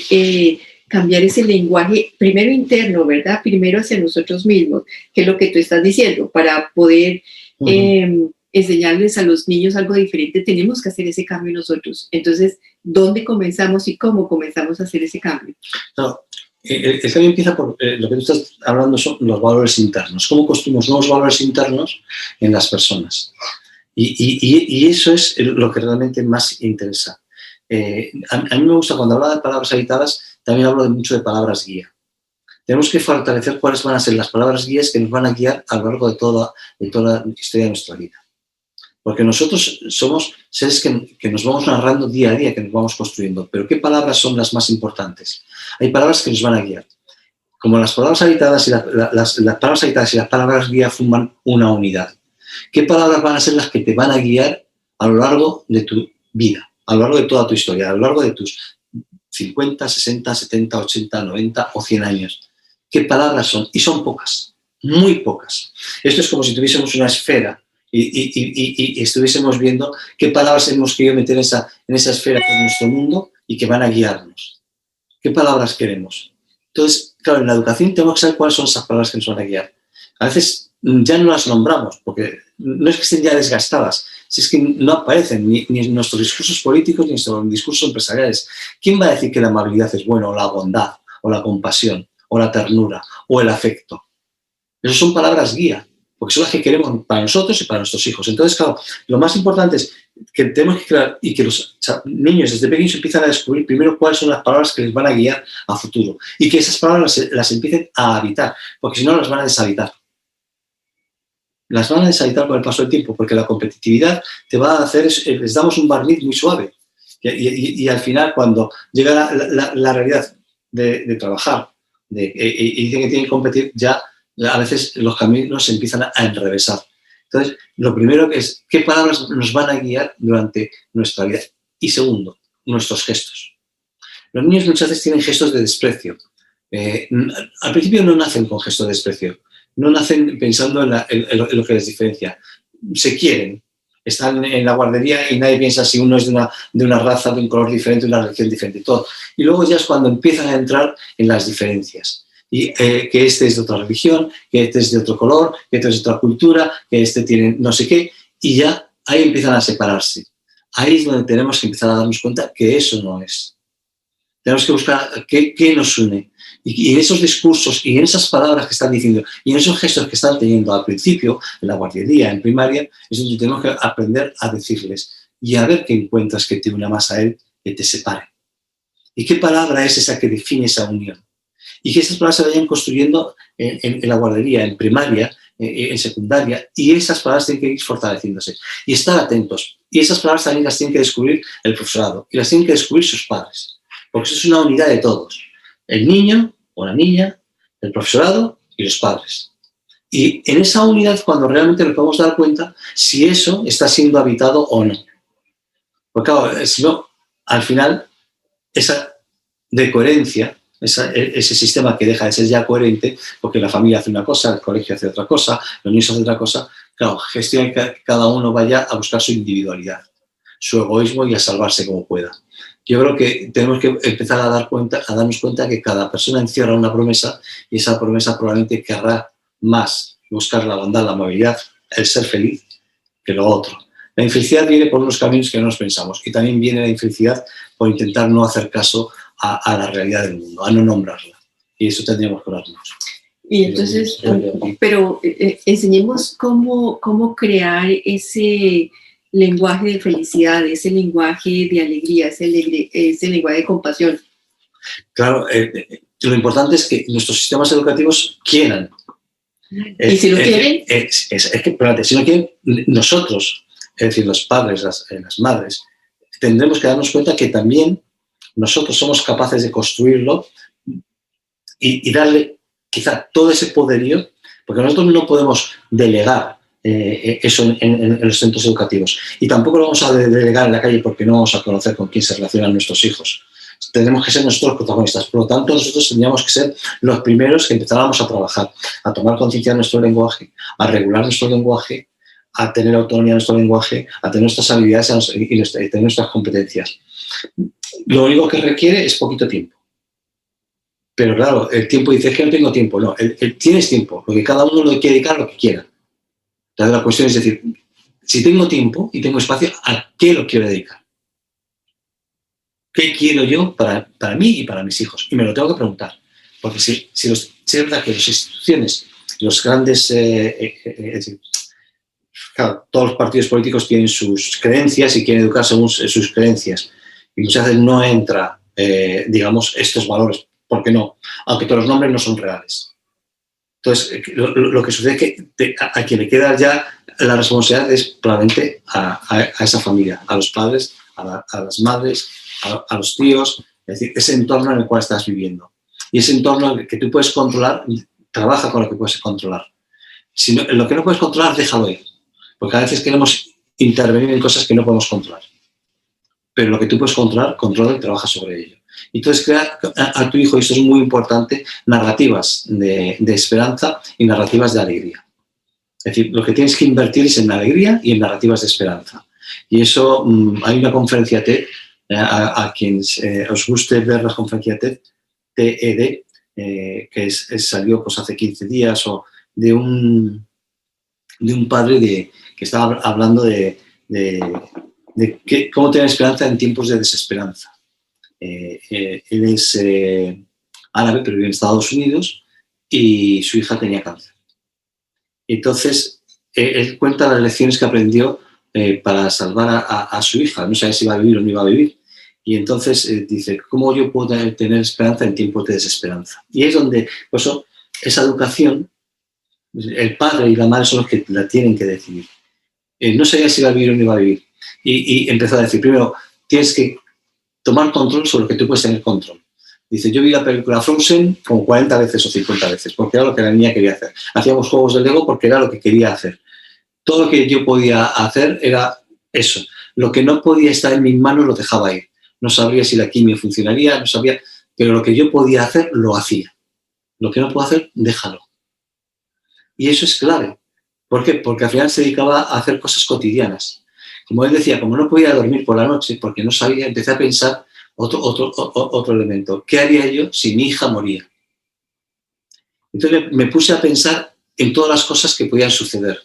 cambiar ese lenguaje, primero interno, ¿verdad? Primero hacia nosotros mismos, que es lo que tú estás diciendo, para poder enseñarles a los niños algo diferente, tenemos que hacer ese cambio nosotros. Entonces, ¿dónde comenzamos y cómo comenzamos a hacer ese cambio? No. El cambio empieza por lo que tú estás hablando, son los valores internos. ¿Cómo construimos nuevos valores internos en las personas? Y eso es lo que realmente más interesa. A mí me gusta, cuando hablo de palabras habitadas, también hablo mucho de palabras guía. Tenemos que fortalecer cuáles van a ser las palabras guías que nos van a guiar a lo largo de toda la historia de nuestra vida. Porque nosotros somos seres que nos vamos narrando día a día, que nos vamos construyendo. Pero ¿qué palabras son las más importantes? Hay palabras que nos van a guiar. Como las palabras habitadas y las palabras habitadas y las palabras guía forman una unidad. ¿Qué palabras van a ser las que te van a guiar a lo largo de tu vida, a lo largo de toda tu historia, a lo largo de tus 50, 60, 70, 80, 90 o 100 años? ¿Qué palabras son? Y son pocas, muy pocas. Esto es como si tuviésemos una esfera y estuviésemos viendo qué palabras hemos querido meter en esa esfera que es nuestro mundo y que van a guiarnos. ¿Qué palabras queremos? Entonces, claro, en la educación tenemos que saber cuáles son esas palabras que nos van a guiar. A veces ya no las nombramos, porque no es que estén ya desgastadas, si es que no aparecen ni en nuestros discursos políticos ni en nuestros discursos empresariales. ¿Quién va a decir que la amabilidad es buena, o la bondad, o la compasión, o la ternura, o el afecto? Esas son palabras guía, porque son las que queremos para nosotros y para nuestros hijos. Entonces, claro, lo más importante es que tenemos que crear y que los niños desde pequeños empiezan a descubrir primero cuáles son las palabras que les van a guiar a futuro y que esas palabras las empiecen a habitar, porque si no las van a deshabitar. Las van a deshabitar con el paso del tiempo, porque la competitividad te va a hacer, les damos un barniz muy suave. Y al final, cuando llega la realidad de trabajar y dicen que tienen que competir, ya a veces los caminos se empiezan a enrevesar. Entonces, lo primero que es, ¿qué palabras nos van a guiar durante nuestra vida? Y segundo, nuestros gestos. Los niños muchas veces tienen gestos de desprecio. Al principio no nacen con gestos de desprecio, no nacen pensando en lo que les diferencia. Se quieren, están en la guardería y nadie piensa si uno es de una raza, de un color diferente, de una religión diferente, todo. Y luego ya es cuando empiezan a entrar en las diferencias. Y que este es de otra religión, que este es de otro color, que este es de otra cultura, que este tiene no sé qué, y ya ahí empiezan a separarse. Ahí es donde tenemos que empezar a darnos cuenta que eso no es. Tenemos que buscar qué nos une. Y en esos discursos y en esas palabras que están diciendo y en esos gestos que están teniendo al principio, en la guardería, en primaria, es donde tenemos que aprender a decirles y a ver qué encuentras que te una más a él, que te separe. ¿Y qué palabra es esa que define esa unión? Y que esas palabras se vayan construyendo en la guardería, en primaria, en secundaria, y esas palabras tienen que ir fortaleciéndose. Y estar atentos. Y esas palabras también las tiene que descubrir el profesorado y las tienen que descubrir sus padres. Porque eso es una unidad de todos. El niño o la niña, el profesorado y los padres. Y en esa unidad cuando realmente nos podemos dar cuenta si eso está siendo habitado o no. Porque claro, si no, al final, esa decoherencia, ese sistema que deja de ser ya coherente, porque la familia hace una cosa, el colegio hace otra cosa, los niños hacen otra cosa, claro, gestiona que cada uno vaya a buscar su individualidad, su egoísmo y a salvarse como pueda. Yo creo que tenemos que empezar a darnos cuenta que cada persona encierra una promesa y esa promesa probablemente querrá más buscar la bondad, la amabilidad, el ser feliz que lo otro. La infelicidad viene por unos caminos que no nos pensamos y también viene la infelicidad por intentar no hacer caso a la realidad del mundo, a no nombrarla. Y eso tendríamos que orarnos. Y entonces, pero enseñemos cómo crear ese lenguaje de felicidad, ese lenguaje de alegría, ese lenguaje de compasión. Claro, lo importante es que nuestros sistemas educativos quieran. ¿Y si no quieren? Es que, espérate, si no quieren, nosotros, es decir, los padres, las madres, tendremos que darnos cuenta que también nosotros somos capaces de construirlo y darle quizá todo ese poderío, porque nosotros no podemos delegar eso en los centros educativos. Y tampoco lo vamos a delegar en la calle porque no vamos a conocer con quién se relacionan nuestros hijos. Tenemos que ser nosotros los protagonistas. Por lo tanto, nosotros tendríamos que ser los primeros que empezáramos a trabajar, a tomar conciencia de nuestro lenguaje, a regular nuestro lenguaje, a tener autonomía de nuestro lenguaje, a tener nuestras habilidades y tener nuestras competencias. Lo único que requiere es poquito tiempo. Pero claro, el tiempo dice que no tengo tiempo. No, tienes tiempo, porque cada uno lo quiere dedicar a lo que quiera. Entonces la cuestión es decir, si tengo tiempo y tengo espacio, ¿a qué lo quiero dedicar? ¿Qué quiero yo para mí y para mis hijos? Y me lo tengo que preguntar. Porque si es verdad que las instituciones, los grandes, es decir, claro, todos los partidos políticos tienen sus creencias y quieren educar según sus creencias. Y muchas veces no entra, digamos, estos valores. ¿Por qué no? Aunque todos los nombres no son reales. Entonces, lo que sucede es que a quien le queda ya la responsabilidad es probablemente a esa familia, a los padres, a las madres, a los tíos, es decir, ese entorno en el cual estás viviendo. Y ese entorno que tú puedes controlar, trabaja con lo que puedes controlar. Si no, lo que no puedes controlar, déjalo ir. Porque a veces queremos intervenir en cosas que no podemos controlar. Pero lo que tú puedes controlar, controla y trabaja sobre ello. Y entonces crea a tu hijo, y esto es muy importante, narrativas de esperanza y narrativas de alegría. Es decir, lo que tienes que invertir es en alegría y en narrativas de esperanza. Y eso, hay una conferencia TED, a quien os guste ver la conferencia TED, TED, que salió pues, hace 15 días, o de un padre que estaba hablando de cómo tener esperanza en tiempos de desesperanza. Él es árabe, pero vive en Estados Unidos, y su hija tenía cáncer. Entonces, él cuenta las lecciones que aprendió para salvar a su hija. No sabía si iba a vivir o no iba a vivir. Y entonces dice, ¿cómo yo puedo tener esperanza en tiempos de desesperanza? Y es donde, por eso, esa educación, el padre y la madre son los que la tienen que decidir. No sabía si iba a vivir o no iba a vivir. Y empezó a decir, primero, tienes que tomar control sobre lo que tú puedes tener control. Dice, yo vi la película Frozen como 40 veces o 50 veces, porque era lo que la niña quería hacer. Hacíamos juegos de Lego porque era lo que quería hacer. Todo lo que yo podía hacer era eso. Lo que no podía estar en mis manos lo dejaba ir. No sabría si la quimio funcionaría, no sabía, pero lo que yo podía hacer, lo hacía. Lo que no puedo hacer, déjalo. Y eso es clave. ¿Por qué? Porque al final se dedicaba a hacer cosas cotidianas. Como él decía, como no podía dormir por la noche, porque no sabía, empecé a pensar otro elemento. ¿Qué haría yo si mi hija moría? Entonces me puse a pensar en todas las cosas que podían suceder.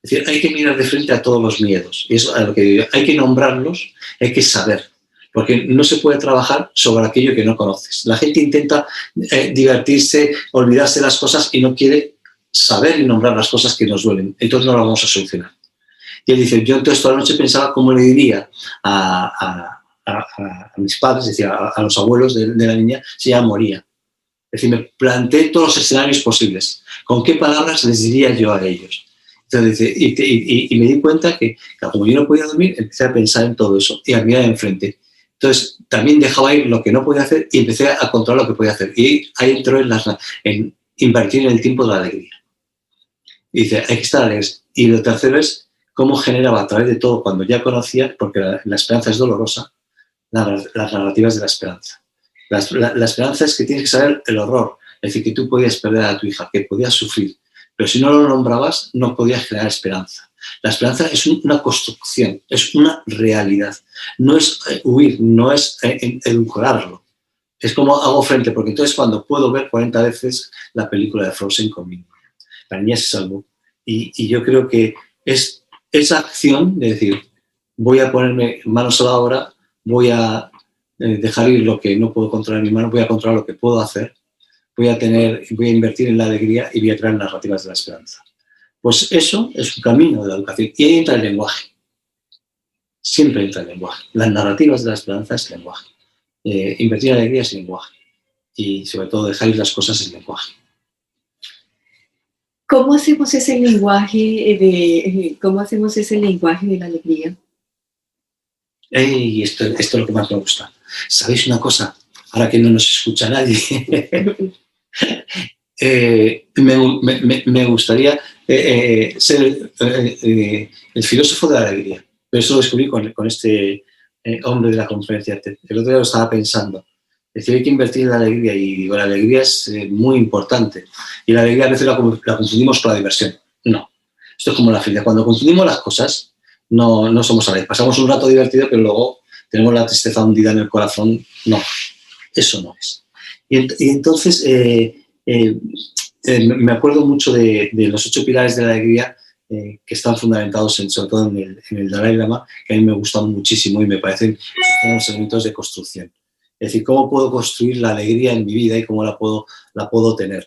Es decir, hay que mirar de frente a todos los miedos. Y eso es lo que digo. Hay que nombrarlos, hay que saber. Porque no se puede trabajar sobre aquello que no conoces. La gente intenta divertirse, olvidarse de las cosas y no quiere saber y nombrar las cosas que nos duelen. Entonces no las vamos a solucionar. Y él dice, yo entonces toda la noche pensaba cómo le diría a mis padres, es decir, a los abuelos de la niña, si ella moría. Es decir, me planteé todos los escenarios posibles. ¿Con qué palabras les diría yo a ellos? Entonces, y me di cuenta que, como yo no podía dormir, empecé a pensar en todo eso y a mirar enfrente. Entonces, también dejaba ir lo que no podía hacer y empecé a controlar lo que podía hacer. Y ahí entró en invertir en el tiempo de la alegría. Y dice, hay que estar alegres. Y lo tercero es cómo generaba a través de todo, cuando ya conocía, porque la esperanza es dolorosa, las narrativas de la esperanza. La esperanza es que tienes que saber el horror, es decir, que tú podías perder a tu hija, que podías sufrir, pero si no lo nombrabas, no podías generar esperanza. La esperanza es una construcción, es una realidad. No es huir, no es edulcorarlo. Es como hago frente, porque entonces cuando puedo ver 40 veces la película de Frozen conmigo, la niña se salvó. Y yo creo que es esa acción de decir, voy a ponerme manos a la obra, voy a dejar ir lo que no puedo controlar en mi mano, voy a controlar lo que puedo hacer, voy a invertir en la alegría y voy a crear narrativas de la esperanza. Pues eso es un camino de la educación. Y ahí entra el lenguaje. Siempre entra el lenguaje. Las narrativas de la esperanza es el lenguaje. Invertir en alegría es el lenguaje. Y sobre todo dejar ir las cosas es el lenguaje. ¿Cómo hacemos ese lenguaje de la alegría? Esto es lo que más me gusta. ¿Sabéis una cosa? Ahora que no nos escucha nadie. Me gustaría ser el filósofo de la alegría. Pero eso lo descubrí con este hombre de la conferencia TED. El otro día lo estaba pensando. Es decir, hay que invertir en la alegría y digo, la alegría es muy importante. Y la alegría a veces la confundimos con la diversión. No. Esto es como la felicidad. Cuando confundimos las cosas, no somos alegres. Pasamos un rato divertido, pero luego tenemos la tristeza hundida en el corazón. No, eso no es. Y entonces me acuerdo mucho de los 8 pilares de la alegría que están fundamentados sobre todo en el Dalai Lama, que a mí me gustan muchísimo y me parecen los elementos de construcción. Es decir, cómo puedo construir la alegría en mi vida y cómo la puedo tener.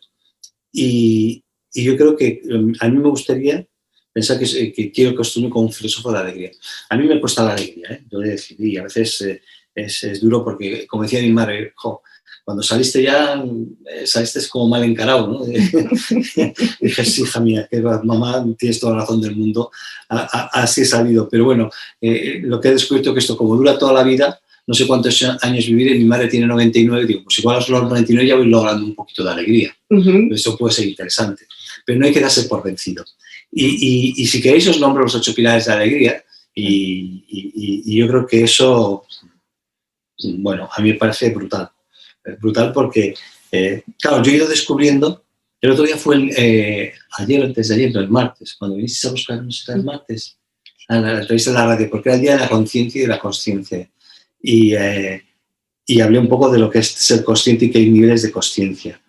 Y yo creo que a mí me gustaría pensar que quiero construir como un filósofo de la alegría. A mí me cuesta la alegría, yo le decidí, a veces es duro porque, como decía mi madre, cuando saliste ya, saliste como mal encarado, ¿no? Dije, sí, hija mía, que mamá, tienes toda la razón del mundo, así he salido. Pero bueno, lo que he descubierto es que esto, como dura toda la vida, no sé cuántos años vivir, y mi madre tiene 99, digo, pues igual a los 99 ya voy logrando un poquito de alegría. Eso puede ser interesante. Pero no hay que darse por vencido. Y si queréis os nombro los 8 pilares de la alegría y yo creo que eso, bueno, a mí me parece brutal. Brutal porque, claro, yo he ido descubriendo, el otro día fue ayer, antes de ayer, el martes, cuando viniste a buscarnos el martes, a la entrevista de la radio, porque era el día de la conciencia y de la consciencia. Y hablé un poco de lo que es ser consciente y que hay niveles de consciencia.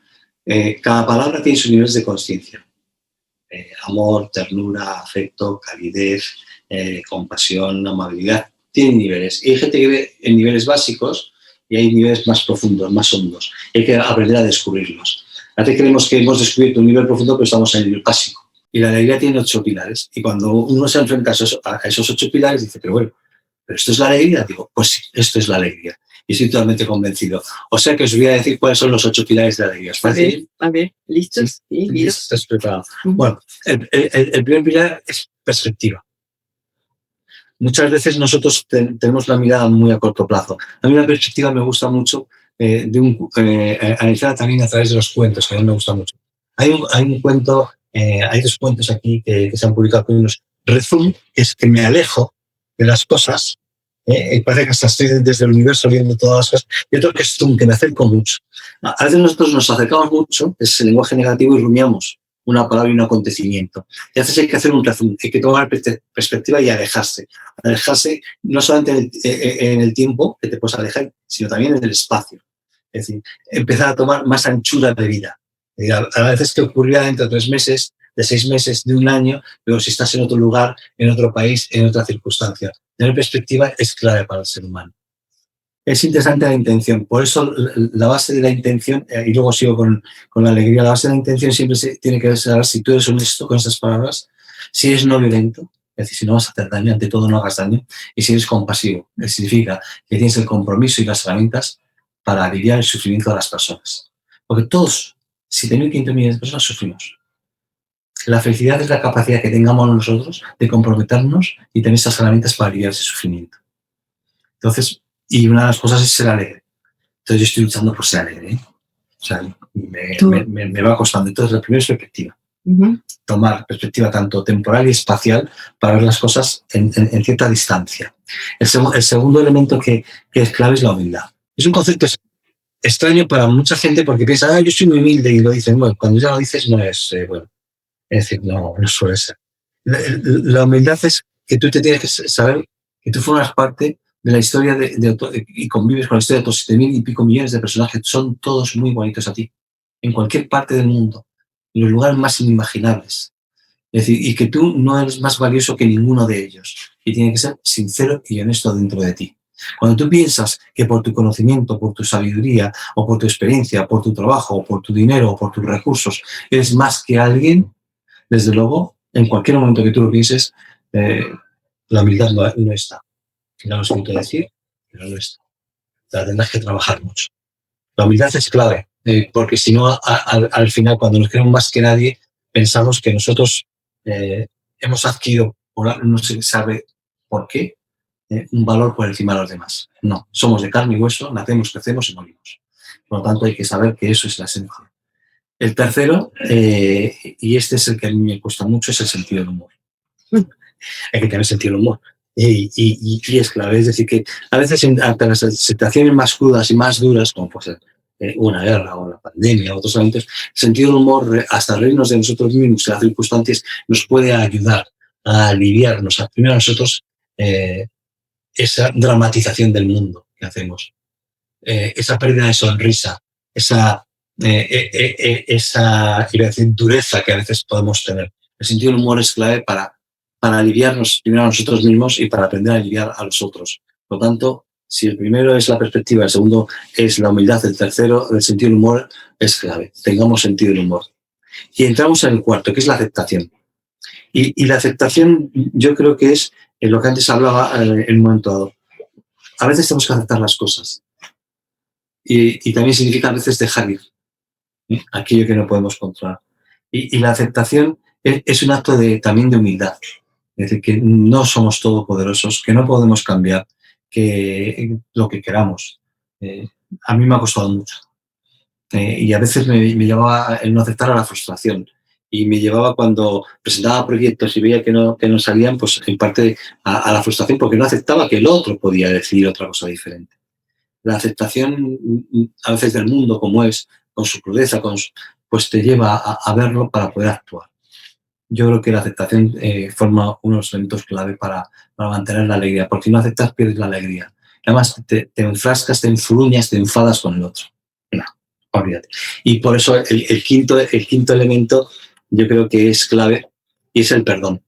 Cada palabra tiene sus niveles de consciencia. Amor, ternura, afecto, calidez, compasión, amabilidad, tienen niveles. Y hay gente que ve en niveles básicos y hay niveles más profundos, más hondos. Hay que aprender a descubrirlos. A veces creemos que hemos descubierto un nivel profundo, pero estamos en el nivel básico. Y la alegría tiene 8 pilares. Y cuando uno se enfrenta a esos 8 pilares, dice, pero bueno, ¿pero esto es la alegría? Digo, pues sí, esto es la alegría. Y estoy totalmente convencido. O sea que os voy a decir cuáles son los 8 pilares de la alegría. ¿Es fácil? A ver, ¿listos? Sí, ¿estás preparado? Bueno, el primer pilar es perspectiva. Muchas veces nosotros tenemos la mirada muy a corto plazo. A mí la perspectiva me gusta mucho analizar también a través de los cuentos, que a mí me gusta mucho. Hay un cuento, hay 2 cuentos aquí que se han publicado con unos. Rezum, que es que me alejo de las cosas, parece que hasta estoy desde el universo viendo todas las cosas, y otro que es Tum, que me acerco mucho. A veces nosotros nos acercamos mucho, es el lenguaje negativo, y rumiamos una palabra y un acontecimiento. Y a veces hay que hacer un resumen, hay que tomar perspectiva y alejarse. Alejarse no solamente en el tiempo, que te puedes alejar, sino también en el espacio. Es decir, empezar a tomar más anchura de vida. A veces te ocurrirá dentro de 3 meses, de 6 meses, de un año, pero si estás en otro lugar, en otro país, en otra circunstancia. Tener perspectiva es clave para el ser humano. Es interesante la intención. Por eso la base de la intención, y luego sigo con la alegría, la base de la intención siempre tiene que ser si tú eres honesto con esas palabras, si eres no violento, es decir, si no vas a hacer daño, ante todo no hagas daño, y si eres compasivo, que significa que tienes el compromiso y las herramientas para aliviar el sufrimiento de las personas. Porque todos, 7.500 millones de personas, sufrimos. La felicidad es la capacidad que tengamos nosotros de comprometernos y tener esas herramientas para aliviar ese sufrimiento. Entonces, y una de las cosas es ser alegre. Entonces yo estoy luchando por ser alegre. O sea, me va costando. Entonces la primera es perspectiva. Tomar perspectiva tanto temporal y espacial para ver las cosas en cierta distancia. El segundo elemento que es clave es la humildad. Es un concepto extraño para mucha gente porque piensa, yo soy muy humilde, y lo dicen. Bueno, cuando ya lo dices no es bueno. Es decir, no suele ser. La humildad es que tú te tienes que saber que tú formas parte de la historia y convives con la historia de otros 7.000 y pico millones de personas que son todos muy bonitos a ti, en cualquier parte del mundo, en los lugares más inimaginables. Es decir, y que tú no eres más valioso que ninguno de ellos. Y tiene que ser sincero y honesto dentro de ti. Cuando tú piensas que por tu conocimiento, por tu sabiduría, o por tu experiencia, por tu trabajo, o por tu dinero, o por tus recursos, eres más que alguien, desde luego, en cualquier momento que tú lo pienses, la humildad no está. No lo siento decir, pero no está. La tendrás que trabajar mucho. La humildad es clave, porque si no, al final, cuando nos creemos más que nadie, pensamos que nosotros hemos adquirido, no se sabe por qué, un valor por encima de los demás. No, somos de carne y hueso, nacemos, crecemos y morimos. Por lo tanto, hay que saber que eso es la esencia. El tercero, y este es el que a mí me cuesta mucho, es el sentido del humor. Hay que tener sentido del humor. Y es clave, es decir, que a veces ante las situaciones más crudas y más duras, como puede ser una guerra o la pandemia o otros eventos, el sentido del humor, hasta reírnos de nosotros mismos y las circunstancias, nos puede ayudar a aliviarnos, primero a nosotros, esa dramatización del mundo que hacemos, esa pérdida de sonrisa, esa iba a decir, dureza que a veces podemos tener. El sentido del humor es clave para aliviarnos primero a nosotros mismos y para aprender a aliviar a los otros. Por lo tanto, si el primero es la perspectiva, el segundo es la humildad, el tercero, el sentido del humor, es clave. Tengamos sentido del humor. Y entramos en el cuarto, que es la aceptación. Y la aceptación, yo creo que es lo que antes hablaba en un momento dado. A veces tenemos que aceptar las cosas. Y también significa a veces dejar ir aquello que no podemos controlar. Y la aceptación es un acto también de humildad. Es decir, que no somos todopoderosos, que no podemos cambiar que lo que queramos. A mí me ha costado mucho. Y a veces me llevaba el no aceptar a la frustración. Y me llevaba cuando presentaba proyectos y veía que no salían, pues en parte a la frustración, porque no aceptaba que el otro podía decidir otra cosa diferente. La aceptación a veces del mundo como es, con su crudeza, pues te lleva a verlo para poder actuar. Yo creo que la aceptación forma unos elementos clave para mantener la alegría, porque si no aceptas pierdes la alegría. Además te enfrascas, te enfruñas, te enfadas con el otro. No, olvídate. Y por eso el quinto elemento yo creo que es clave y es el perdón.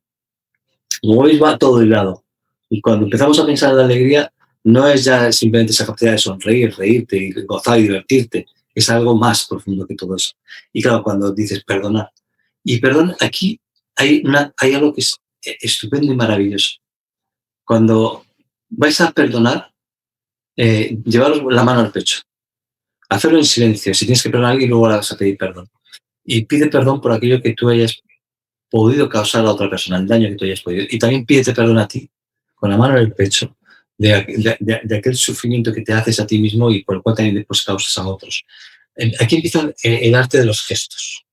Como veis va todo hilado. Y cuando empezamos a pensar en la alegría, no es ya simplemente esa capacidad de sonreír, reírte, y gozar y divertirte. Es algo más profundo que todo eso. Y claro, cuando dices perdonar. Y perdón, aquí hay algo que es estupendo y maravilloso. Cuando vais a perdonar, llevaros la mano al pecho. Hacerlo en silencio. Si tienes que perdonar a alguien, luego vas a pedir perdón. Y pide perdón por aquello que tú hayas podido causar a otra persona, el daño que tú hayas podido. Y también pídete perdón a ti, con la mano en el pecho, de aquel sufrimiento que te haces a ti mismo y por el cual también después causas a otros. Aquí empieza el arte de los gestos.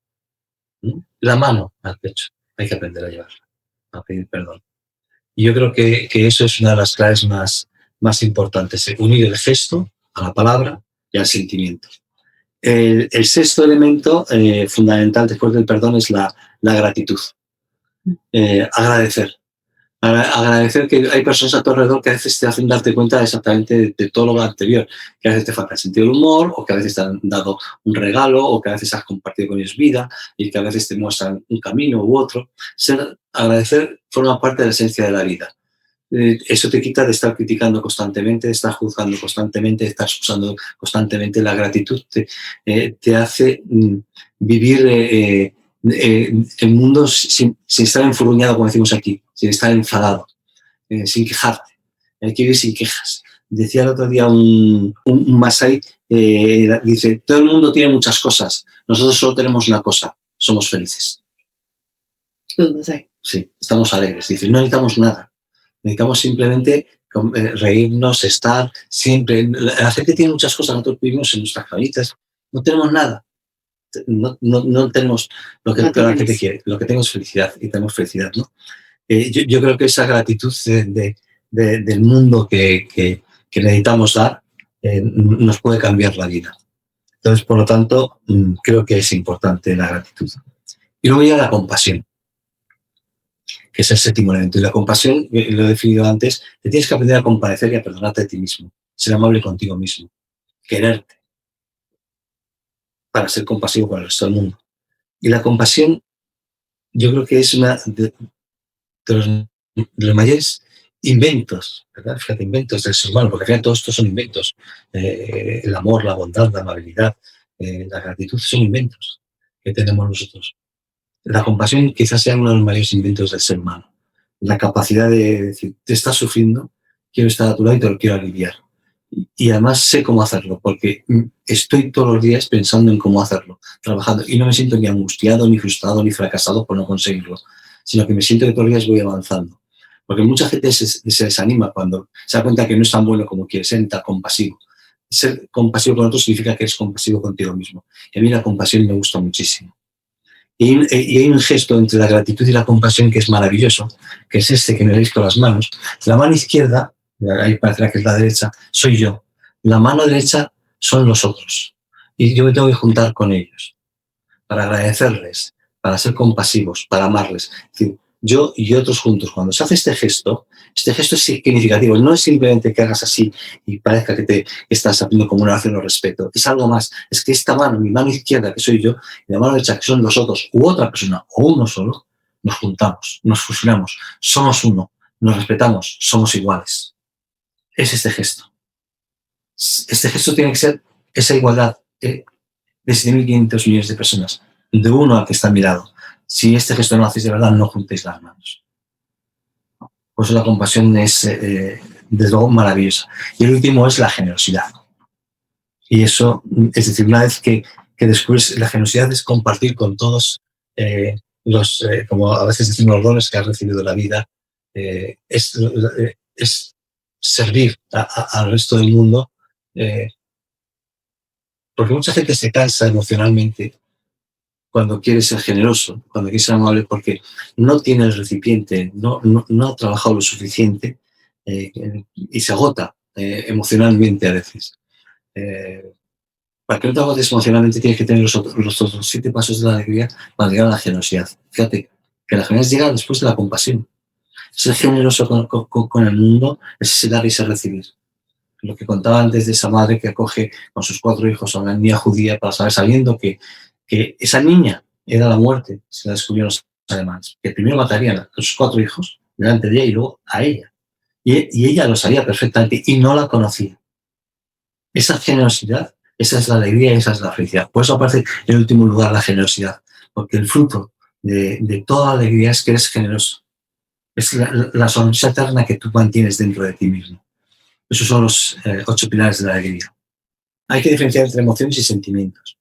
¿No? La mano al pecho. Hay que aprender a llevarla, a pedir perdón. Y yo creo que eso es una de las claves más importantes, unir el gesto a la palabra y al sentimiento. El sexto elemento fundamental después del perdón es la gratitud. Agradecer. Agradecer que hay personas a tu alrededor que a veces te hacen darte cuenta exactamente de todo lo anterior, que a veces te falta el sentido del humor, o que a veces te han dado un regalo, o que a veces has compartido con ellos vida, y que a veces te muestran un camino u otro. Agradecer forma parte de la esencia de la vida. Eso te quita de estar criticando constantemente, de estar juzgando constantemente, de estar usando constantemente. La gratitud te hace vivir el mundo sin estar enfurruñado, como decimos aquí, sin estar enfadado, sin quejarte. Hay que vivir sin quejas. Decía el otro día un masái, dice, todo el mundo tiene muchas cosas, nosotros solo tenemos una cosa, somos felices. Sí, estamos alegres. Dice, no necesitamos nada. Necesitamos simplemente reírnos, estar siempre. La gente tiene muchas cosas, nosotros vivimos en nuestras camitas, no tenemos nada. No tenemos lo que la gente quiere. Lo que tenemos es felicidad y tenemos felicidad, ¿no? Yo creo que esa gratitud del mundo que necesitamos dar nos puede cambiar la vida. Entonces, por lo tanto, creo que es importante la gratitud. Y luego ya la compasión, que es el séptimo elemento. Y la compasión, lo he definido antes, te tienes que aprender a compadecer y a perdonarte a ti mismo, ser amable contigo mismo, quererte, para ser compasivo con el resto del mundo. Y la compasión, yo creo que es una de los mayores inventos, ¿verdad? Fíjate, inventos del ser humano, porque al final todos estos son inventos. El amor, la bondad, la amabilidad, la gratitud son inventos que tenemos nosotros. La compasión quizás sea uno de los mayores inventos del ser humano. La capacidad de decir, te estás sufriendo, quiero estar a tu lado y te lo quiero aliviar. Y además sé cómo hacerlo, porque estoy todos los días pensando en cómo hacerlo, trabajando, y no me siento ni angustiado, ni frustrado, ni fracasado por no conseguirlo, sino que me siento que todos los días voy avanzando. Porque mucha gente se desanima cuando se da cuenta que no es tan bueno como quiere ser, tan compasivo. ser compasivo con otros significa que eres compasivo contigo mismo. Y a mí la compasión me gusta muchísimo. Y hay un gesto entre la gratitud y la compasión que es maravilloso, que es este que me veis con las manos. La mano izquierda, ahí parecerá que es la derecha, soy yo. La mano derecha son los otros. Y yo me tengo que juntar con ellos para agradecerles, para ser compasivos, para amarles. Es decir, yo y otros juntos. Cuando se hace este gesto es significativo. No es simplemente que hagas así y parezca que te estás haciendo como una oración de respeto. Es algo más. Es que esta mano, mi mano izquierda, que soy yo, y la mano derecha, que son los otros, u otra persona, o uno solo, nos juntamos, nos fusionamos, somos uno, nos respetamos, somos iguales. Es este gesto. Este gesto tiene que ser esa igualdad de 7.500 millones de personas, de uno al que está mirado. Si este gesto no lo hacéis de verdad, no juntéis las manos. Por eso la compasión es, desde luego, maravillosa. Y el último es la generosidad. Y eso, es decir, una vez que descubres la generosidad es compartir con todos como a veces decimos, los dones que has recibido de la vida, es servir al resto del mundo, porque mucha gente se cansa emocionalmente cuando quiere ser generoso, cuando quiere ser amable, porque no tiene el recipiente, no ha trabajado lo suficiente y se agota emocionalmente a veces. Para que no te agotes emocionalmente tienes que tener los otros 7 pasos de la alegría para llegar a la generosidad. Fíjate, que la generosidad llega después de la compasión. Ser generoso con el mundo es ese dar y ese recibir. Lo que contaba antes de esa madre que acoge con sus 4 hijos a una niña judía para saber, sabiendo que esa niña era la muerte, se la descubrieron los alemanes, que primero matarían a sus 4 hijos delante de ella y luego a ella. Y ella lo sabía perfectamente y no la conocía. Esa generosidad, esa es la alegría y esa es la felicidad. Por eso aparece en último lugar la generosidad, porque el fruto de toda alegría es que eres generoso. Es la sonrisa eterna que tú mantienes dentro de ti mismo. Esos son los 8 pilares de la alegría. Hay que diferenciar entre emociones y sentimientos.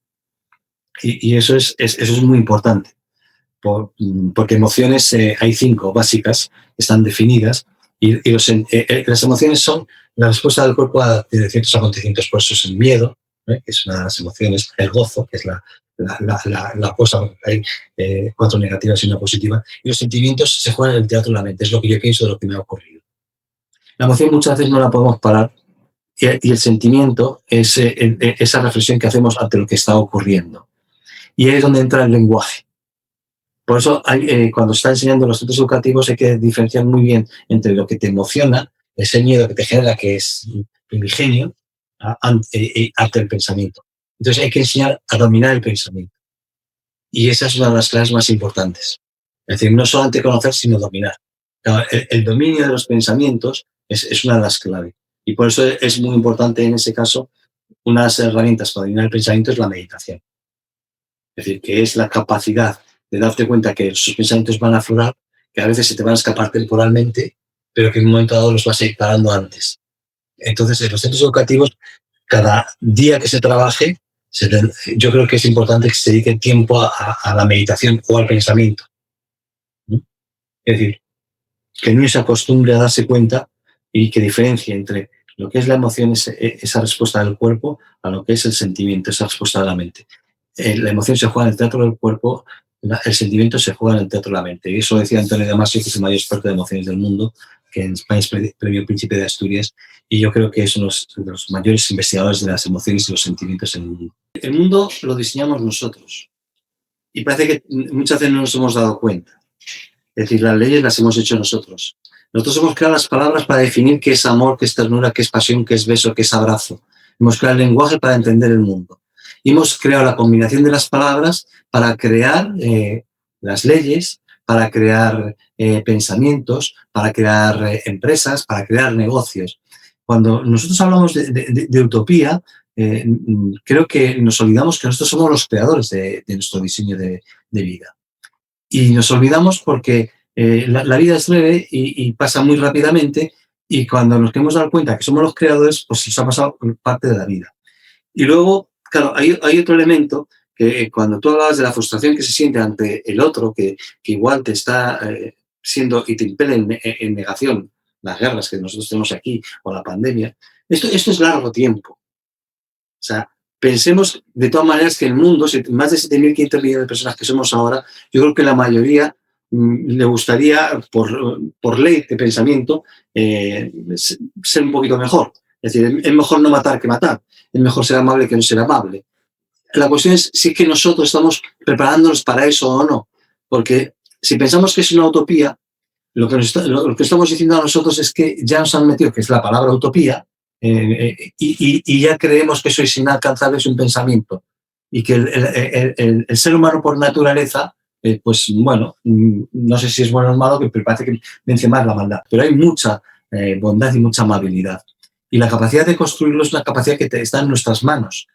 Y eso es muy importante, porque emociones hay 5 básicas, están definidas, y las emociones son la respuesta del cuerpo a ciertos acontecimientos. Por eso es el miedo, que es una de las emociones, el gozo, que es la opuesta, hay 4 negativas y una positiva, y los sentimientos se juegan en el teatro de la mente, es lo que yo pienso de lo que me ha ocurrido. La emoción muchas veces no la podemos parar, y el sentimiento es esa reflexión que hacemos ante lo que está ocurriendo. Y ahí es donde entra el lenguaje. Por eso cuando se está enseñando los centros educativos hay que diferenciar muy bien entre lo que te emociona, ese miedo que te genera, que es primigenio, ante el pensamiento. Entonces hay que enseñar a dominar el pensamiento. Y esa es una de las claves más importantes. Es decir, no solamente conocer, sino dominar. El dominio de los pensamientos es una de las claves. Y por eso es muy importante en ese caso, una de las herramientas para dominar el pensamiento es la meditación. Es decir, que es la capacidad de darte cuenta que sus pensamientos van a aflorar, que a veces se te van a escapar temporalmente, pero que en un momento dado los vas a ir parando antes. Entonces, en los centros educativos, cada día que se trabaje, yo creo que es importante que se dedique tiempo a la meditación o al pensamiento. ¿No? Es decir, que el niño se acostumbre a darse cuenta y que diferencie entre lo que es la emoción, esa respuesta del cuerpo, a lo que es el sentimiento, esa respuesta de la mente. La emoción se juega en el teatro del cuerpo, el sentimiento se juega en el teatro de la mente. Y eso decía Antonio Damasio, que es el mayor experto de emociones del mundo, que en España es premio Príncipe de Asturias, y yo creo que es uno de los mayores investigadores de las emociones y los sentimientos en el mundo. El mundo lo diseñamos nosotros, y parece que muchas veces no nos hemos dado cuenta. Es decir, las leyes las hemos hecho nosotros. Nosotros hemos creado las palabras para definir qué es amor, qué es ternura, qué es pasión, qué es beso, qué es abrazo. Hemos creado el lenguaje para entender el mundo. Y hemos creado la combinación de las palabras para crear las leyes, para crear pensamientos, para crear empresas, para crear negocios. Cuando nosotros hablamos de utopía, creo que nos olvidamos que nosotros somos los creadores de nuestro diseño de vida. Y nos olvidamos porque la vida es breve y pasa muy rápidamente, y cuando nos queremos dar cuenta que somos los creadores, pues se ha pasado parte de la vida. Y luego, claro, hay otro elemento que cuando tú hablabas de la frustración que se siente ante el otro, que igual te está siendo y te impele en negación, las guerras que nosotros tenemos aquí o la pandemia, esto es largo tiempo. sea, pensemos de todas maneras que el mundo, más de 7.500 millones de personas que somos ahora, yo creo que la mayoría le gustaría, por ley de pensamiento, ser un poquito mejor. Es decir, es mejor no matar que matar, es mejor ser amable que no ser amable. La cuestión es si es que nosotros estamos preparándonos para eso o no, porque si pensamos que es una utopía, lo que estamos diciendo a nosotros es que ya nos han metido, que es la palabra utopía, y ya creemos que eso es inalcanzable, es un pensamiento, y que el ser humano por naturaleza, pues bueno, no sé si es bueno o malo, que parece que vence más la maldad, pero hay mucha bondad y mucha amabilidad. Y la capacidad de construirlo es una capacidad que está en nuestras manos.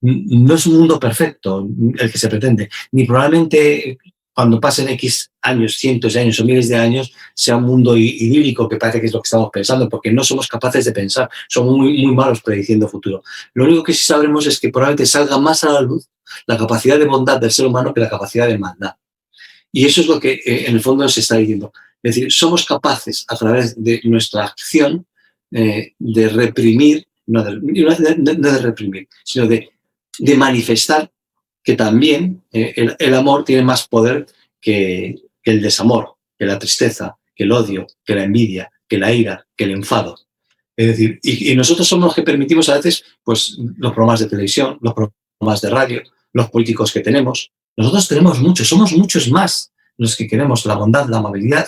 No es un mundo perfecto el que se pretende, ni probablemente cuando pasen X años, cientos de años o miles de años, sea un mundo idílico, que parece que es lo que estamos pensando, porque no somos capaces de pensar, somos muy malos prediciendo futuro. Lo único que sí sabremos es que probablemente salga más a la luz la capacidad de bondad del ser humano que la capacidad de maldad. Y eso es lo que en el fondo se está diciendo. Es decir, somos capaces a través de nuestra acción de reprimir, no de reprimir, sino de manifestar que también el amor tiene más poder que el desamor, que la tristeza, que el odio, que la envidia, que la ira, que el enfado. Es decir, y nosotros somos los que permitimos a veces pues, los programas de televisión, los programas de radio, los políticos que tenemos. Nosotros tenemos muchos, somos muchos más los que queremos la bondad, la amabilidad,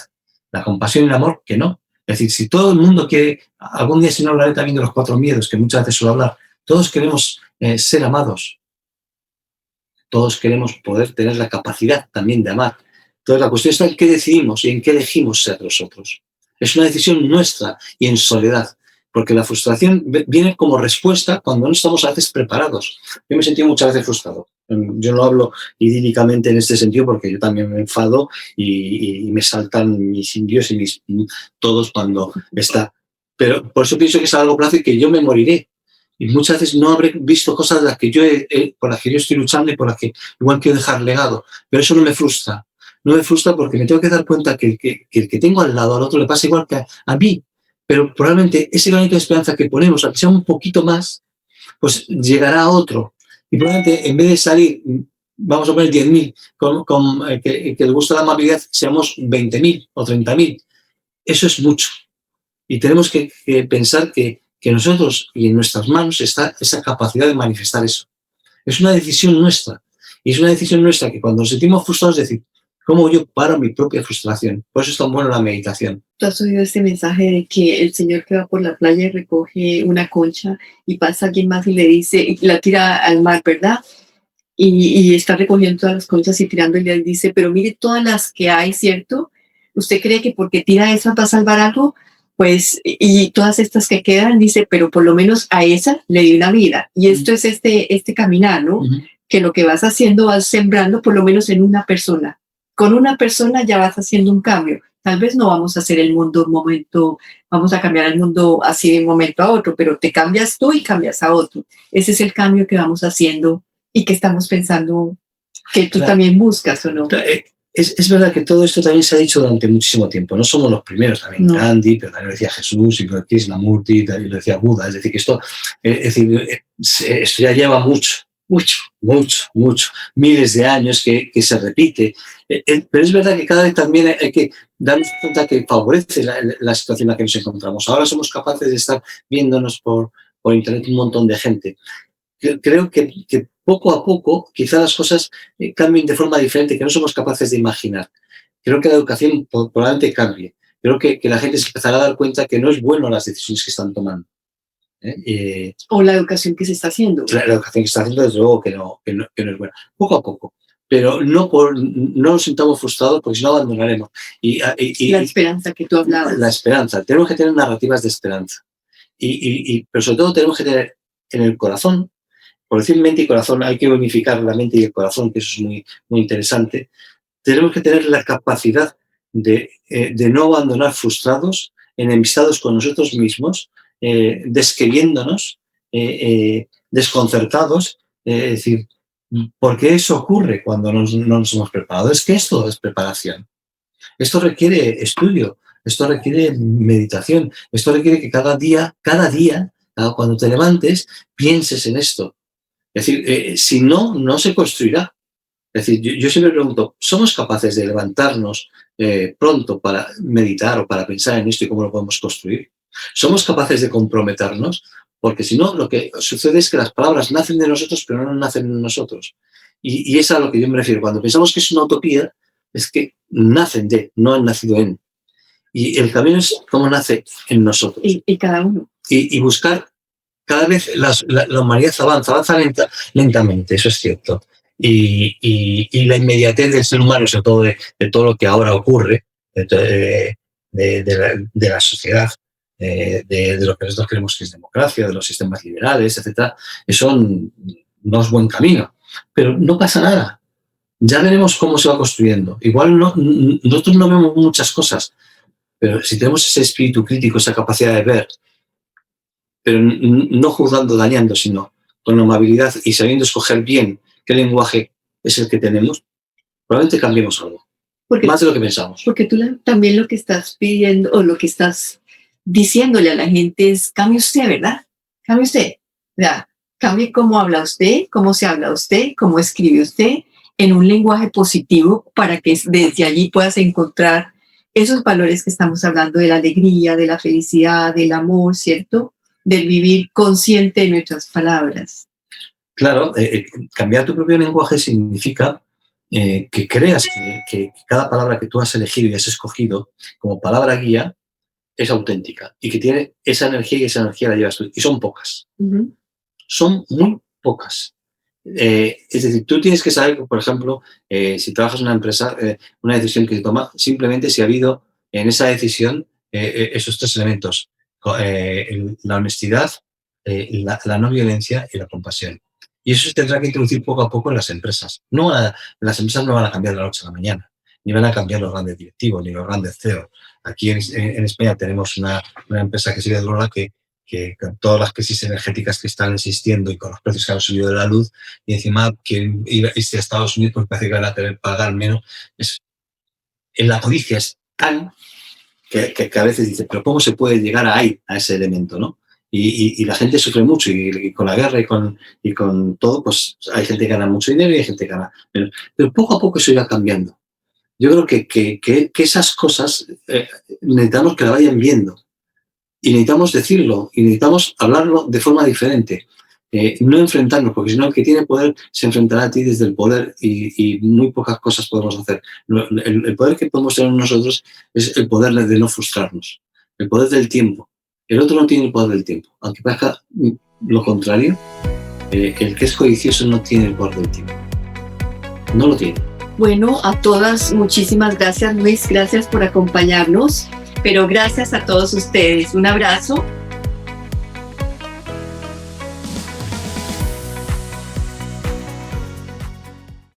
la compasión y el amor, que no. Es decir, si todo el mundo quiere, algún día si no hablaré también de los 4 miedos, que muchas veces suelo hablar, todos queremos ser amados, todos queremos poder tener la capacidad también de amar. Entonces la cuestión está en qué decidimos y en qué elegimos ser nosotros. Es una decisión nuestra y en soledad, porque la frustración viene como respuesta cuando no estamos a veces preparados. Yo me he sentido muchas veces frustrado. Yo no hablo idílicamente en este sentido porque yo también me enfado y me saltan mis indios y todos cuando está. Pero por eso pienso que es a largo plazo y que yo me moriré. Y muchas veces no habré visto cosas de las que por las que yo estoy luchando y por las que igual quiero dejar legado. Pero eso no me frustra. No me frustra porque me tengo que dar cuenta que el que tengo al lado, al otro, le pasa igual que a mí. Pero probablemente ese granito de esperanza que ponemos, aunque sea un poquito más, pues llegará a otro. Y probablemente en vez de salir, vamos a poner 10.000, que le gusta la amabilidad, seamos 20.000 o 30.000. Eso es mucho. Y tenemos que pensar que nosotros y en nuestras manos está esa capacidad de manifestar eso. Es una decisión nuestra. Y es una decisión nuestra que cuando nos sentimos frustrados, decir, ¿cómo yo paro mi propia frustración? Por eso es tan buena la meditación. ¿Tú has oído este mensaje de que el señor que va por la playa y recoge una concha y pasa alguien más y le dice, y la tira al mar, ¿verdad? Y está recogiendo todas las conchas y tirando y le dice, pero mire todas las que hay, ¿cierto? ¿Usted cree que porque tira esas va a salvar algo? Pues, y todas estas que quedan, dice, pero por lo menos a esa le di una vida. Y esto es este caminar, ¿no? Que lo que vas haciendo, vas sembrando por lo menos en una persona. Con una persona ya vas haciendo un cambio. Tal vez no vamos a hacer el mundo un momento, vamos a cambiar el mundo así de un momento a otro, pero te cambias tú y cambias a otro. Ese es el cambio que vamos haciendo y que estamos pensando que tú también buscas, ¿o no? Es verdad que todo esto también se ha dicho durante muchísimo tiempo. No somos los primeros, también Gandhi, pero también lo decía Jesús, y lo decía Krishnamurti, también lo decía Buda. Es decir, que esto ya lleva mucho, miles de años que se repite. Pero es verdad que cada vez también hay que darnos cuenta que favorece la situación en la que nos encontramos. Ahora somos capaces de estar viéndonos por internet un montón de gente. Creo que poco a poco quizá las cosas cambien de forma diferente, que no somos capaces de imaginar. Creo que la educación probablemente cambie. Creo que la gente se empezará a dar cuenta que no es bueno las decisiones que están tomando. O la educación que se está haciendo. La educación que se está haciendo, desde luego, que no es buena. Poco a poco. Pero no nos sintamos frustrados porque si no abandonaremos. La esperanza que tú hablabas. La esperanza. Tenemos que tener narrativas de esperanza. Pero sobre todo tenemos que tener en el corazón, por decir mente y corazón, hay que unificar la mente y el corazón, que eso es muy interesante. Tenemos que tener la capacidad de no abandonar frustrados, enemistados con nosotros mismos, desqueriéndonos, desconcertados, es decir, ¿por qué eso ocurre cuando no nos hemos preparado? Es que esto es preparación. Esto requiere estudio, esto requiere meditación, esto requiere que cada día cuando te levantes, pienses en esto. Es decir, si no, no se construirá. Es decir, yo siempre pregunto, ¿somos capaces de levantarnos pronto para meditar o para pensar en esto y cómo lo podemos construir? ¿Somos capaces de comprometernos? Porque si no, lo que sucede es que las palabras nacen de nosotros, pero no nacen en nosotros. Y es a lo que yo me refiero. Cuando pensamos que es una utopía, es que nacen de, no han nacido en. Y el camino es cómo nace en nosotros. Y cada uno. Y buscar, cada vez la humanidad avanza lentamente, eso es cierto. Y la inmediatez del ser humano, sobre todo de todo lo que ahora ocurre, de la sociedad, de lo que nosotros creemos que es democracia, de los sistemas liberales, etcétera, eso no es buen camino. Pero no pasa nada. Ya veremos cómo se va construyendo. Igual nosotros no vemos muchas cosas, pero si tenemos ese espíritu crítico, esa capacidad de ver, pero no juzgando, dañando, sino con amabilidad y sabiendo escoger bien qué lenguaje es el que tenemos, probablemente cambiemos algo. Más de lo que pensamos. Porque tú también lo que estás pidiendo o lo que estás diciéndole a la gente es cambie usted, ¿verdad? Cambie usted. ¿Verdad? Cambie cómo habla usted, cómo se habla usted, cómo escribe usted en un lenguaje positivo para que desde allí puedas encontrar esos valores que estamos hablando de la alegría, de la felicidad, del amor, ¿cierto? Del vivir consciente de nuestras palabras. Claro, cambiar tu propio lenguaje significa que creas que cada palabra que tú has elegido y has escogido como palabra guía es auténtica y que tiene esa energía y esa energía la llevas tú. Y son pocas. Son muy pocas. Es decir, tú tienes que saber, por ejemplo, si trabajas en una empresa, una decisión que se toma, simplemente si ha habido en esa decisión esos tres elementos. La honestidad, la no violencia y la compasión. Y eso se tendrá que introducir poco a poco en las empresas. Las empresas no van a cambiar de la noche a la mañana, ni van a cambiar los grandes directivos, ni los grandes CEOs. Aquí en España tenemos una empresa que sigue de Iberdrola que con todas las crisis energéticas que están existiendo y con los precios que han subido de la luz, y encima quieren irse a Estados Unidos porque parece que van a tener que pagar menos. La codicia es tan que a veces dice, pero ¿cómo se puede llegar a ese elemento, no? Y la gente sufre mucho y con la guerra y con todo, pues hay gente que gana mucho dinero y hay gente que gana menos. Pero poco a poco eso irá cambiando. Yo creo que esas cosas necesitamos que la vayan viendo. Y necesitamos decirlo, y necesitamos hablarlo de forma diferente. No enfrentarnos, porque si no el que tiene poder se enfrentará a ti desde el poder y muy pocas cosas podemos hacer. El poder que podemos tener nosotros es el poder de no frustrarnos, el poder del tiempo. El otro no tiene el poder del tiempo. Aunque parezca lo contrario, el que es codicioso no tiene el poder del tiempo. No lo tiene. Bueno, a todas, muchísimas gracias, Luis. Gracias por acompañarnos. Pero gracias a todos ustedes. Un abrazo